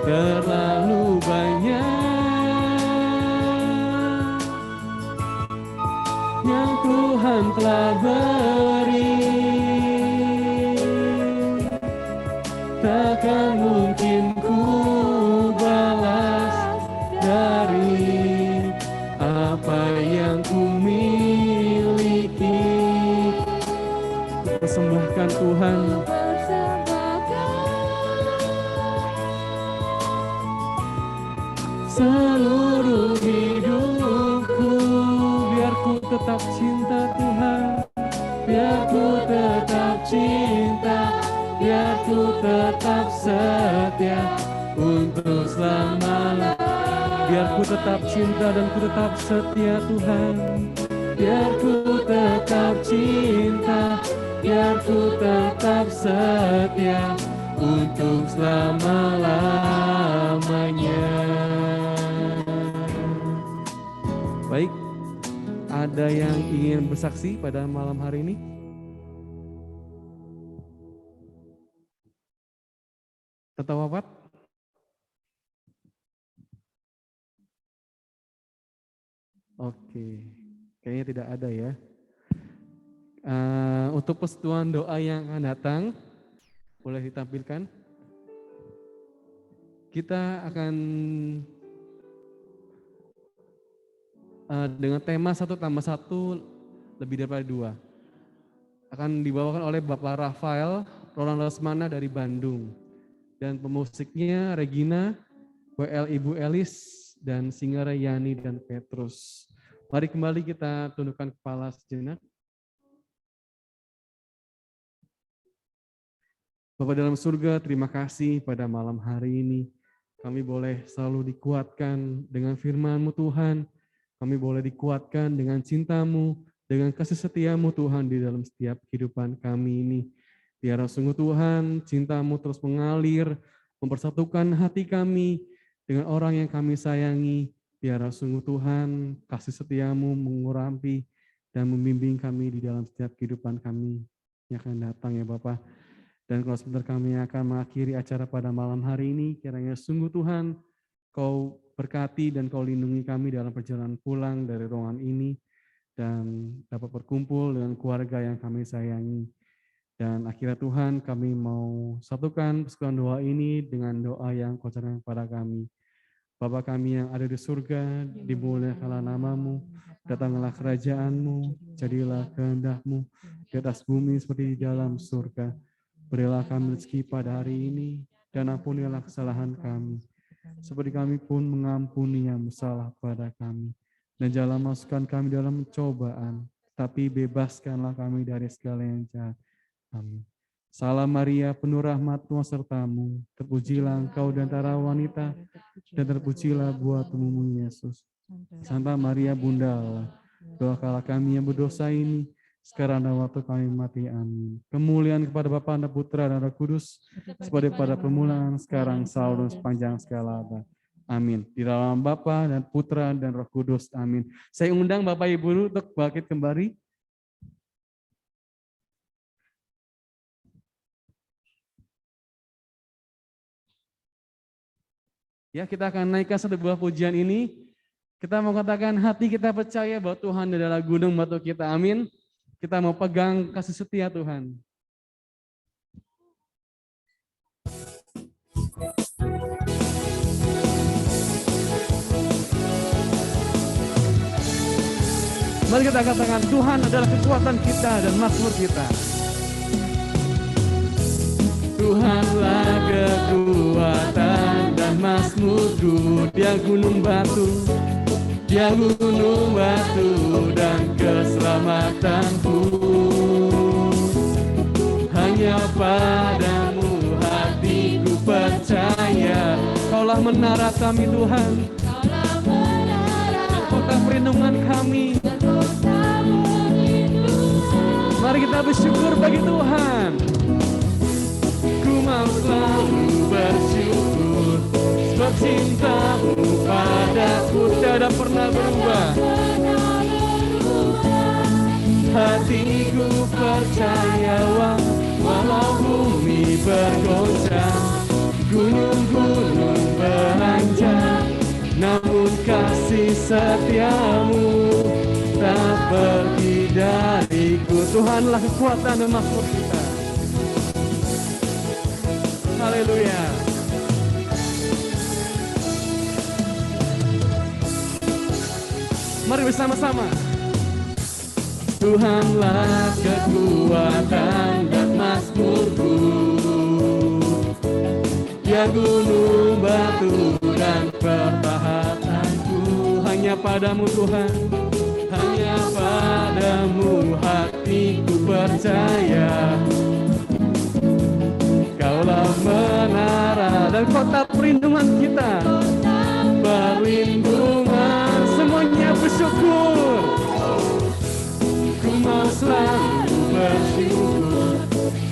terlalu banyak yang Tuhan telah beri, takkan mungkin ku balas dari apa yang ku miliki. Ku persembahkan Tuhan, seluruh hidupku, biar ku tetap cinta Tuhan, biar ku tetap cinta, biar ku tetap setia untuk selama-lamanya. Biar ku tetap cinta dan ku tetap setia Tuhan, biar ku tetap cinta, biar ku tetap setia untuk selama-lamanya. Baik, ada yang ingin bersaksi pada malam hari ini? Tetap wafat? Oke, kayaknya tidak ada ya. Untuk persetujuan doa yang akan datang, boleh ditampilkan. Kita akan dengan tema 1+1 lebih daripada 2. Akan dibawakan oleh Bapak Rafael Roland Lesmana dari Bandung. Dan pemusiknya Regina, WL Ibu Elis, dan Singara Yani dan Petrus. Mari kembali kita tundukkan kepala sejenak. Bapa dalam surga, terima kasih pada malam hari ini. Kami boleh selalu dikuatkan dengan firman-Mu Tuhan. Kami boleh dikuatkan dengan cinta-Mu, dengan kasih setia-Mu Tuhan di dalam setiap kehidupan kami ini. Biar sungguh Tuhan, cinta-Mu terus mengalir, mempersatukan hati kami dengan orang yang kami sayangi. Biar sungguh Tuhan, kasih setia-Mu mengurapi dan membimbing kami di dalam setiap kehidupan kami yang akan datang ya Bapak. Dan kalau sebentar kami akan mengakhiri acara pada malam hari ini, kiranya sungguh Tuhan, Kau berkati dan Kau lindungi kami dalam perjalanan pulang dari ruangan ini, dan dapat berkumpul dengan keluarga yang kami sayangi. Dan akhirnya Tuhan, kami mau satukan persekutuan doa ini dengan doa yang Kau ajarkan kepada kami. Bapa kami yang ada di surga, dimuliakanlah nama-Mu, datanglah kerajaan-Mu, jadilah kehendak-Mu di atas bumi seperti di dalam surga. Berilah kami rezeki pada hari ini, dan ampunilah kesalahan kami, seperti kami pun mengampuni yang bersalah pada kami. Dan janganlah masukkan kami dalam pencobaan, tapi bebaskanlah kami dari segala yang jahat. Amin. Salam Maria, penuh rahmat Tuhan sertamu, terpujilah engkau di antara wanita, dan terpujilah buah tubuhmu Yesus. Santa Maria Bunda Allah, doakanlah kami yang berdosa ini, sekarang dan waktu kami mati. Amin. Kemuliaan kepada Bapa dan Putra dan Roh Kudus, seperti pada permulaan, sekarang, selalu, dan sepanjang segala abad. Amin. Di dalam Bapa dan Putra dan Roh Kudus. Amin. Saya undang Bapak Ibu untuk bangkit kembali. Ya, kita akan naikkan satu buah pujian ini. Kita mau katakan hati kita percaya bahwa Tuhan adalah gunung batu kita. Amin. Kita mau pegang kasih setia Tuhan. Mari kita katakan Tuhan adalah kekuatan kita dan mazmur kita. Tuhanlah kekuatan dan mazmurku, Dia gunung batu, Dia gunung batu dan keselamatanku. Hanya padamu hatiku percaya, Kaulah menara kami Tuhan, kota perlindungan kami. Mari kita bersyukur bagi Tuhan. Ku mau selalu bersyukur sebab cintamu padaku tidak pernah berubah. Hatiku percaya walau bumi bergoncang, gunung-gunung beranjak, namun kasih setiamu tak pergi dariku. Tuhanlah kekuatan dan makmur kita. Haleluya. Mari bersama-sama. Tuhanlah kekuatan dan makmurku, ya gunung, batu, dan pertahananku. Hanya padamu Tuhan, hanya padamu hatiku percaya. Kaulah menara dan kota perlindungan kita. Perlindungan, semuanya bersyukur. Ku mau selalu bersyukur,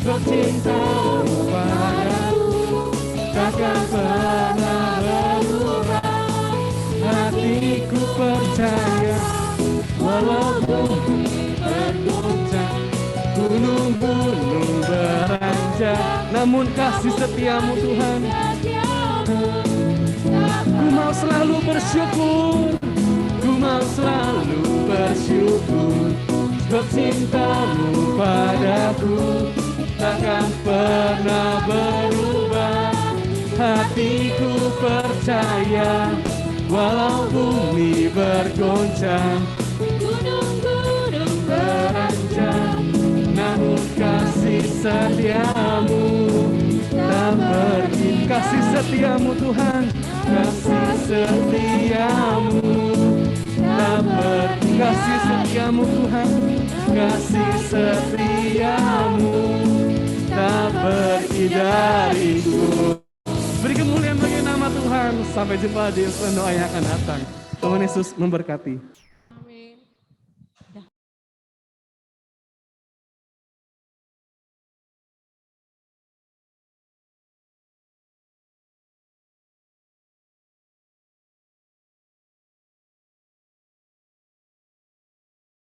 sebab cintamu padaku takkan pernah berubah. Hatiku percaya, walaupun bergoncang, gunung-gunung beranjak, namun kasih setiamu Tuhan. Ku mau selalu bersyukur, ku mau selalu bersyukur, sebab cintamu padaku takkan pernah berubah. Hatiku percaya, walau bumi bergoncang, gunung-gunung beranjak, namun kasih setiamu tak pergi. Kasih setiamu Tuhan, kasih setiamu tak pergi. Kasih setiamu Tuhan, kasih setiamu tak pergi dariku. Beri kemuliaan bagi nama Tuhan. Sampai jumpa di doa yang akan datang. Tuhan Yesus memberkati.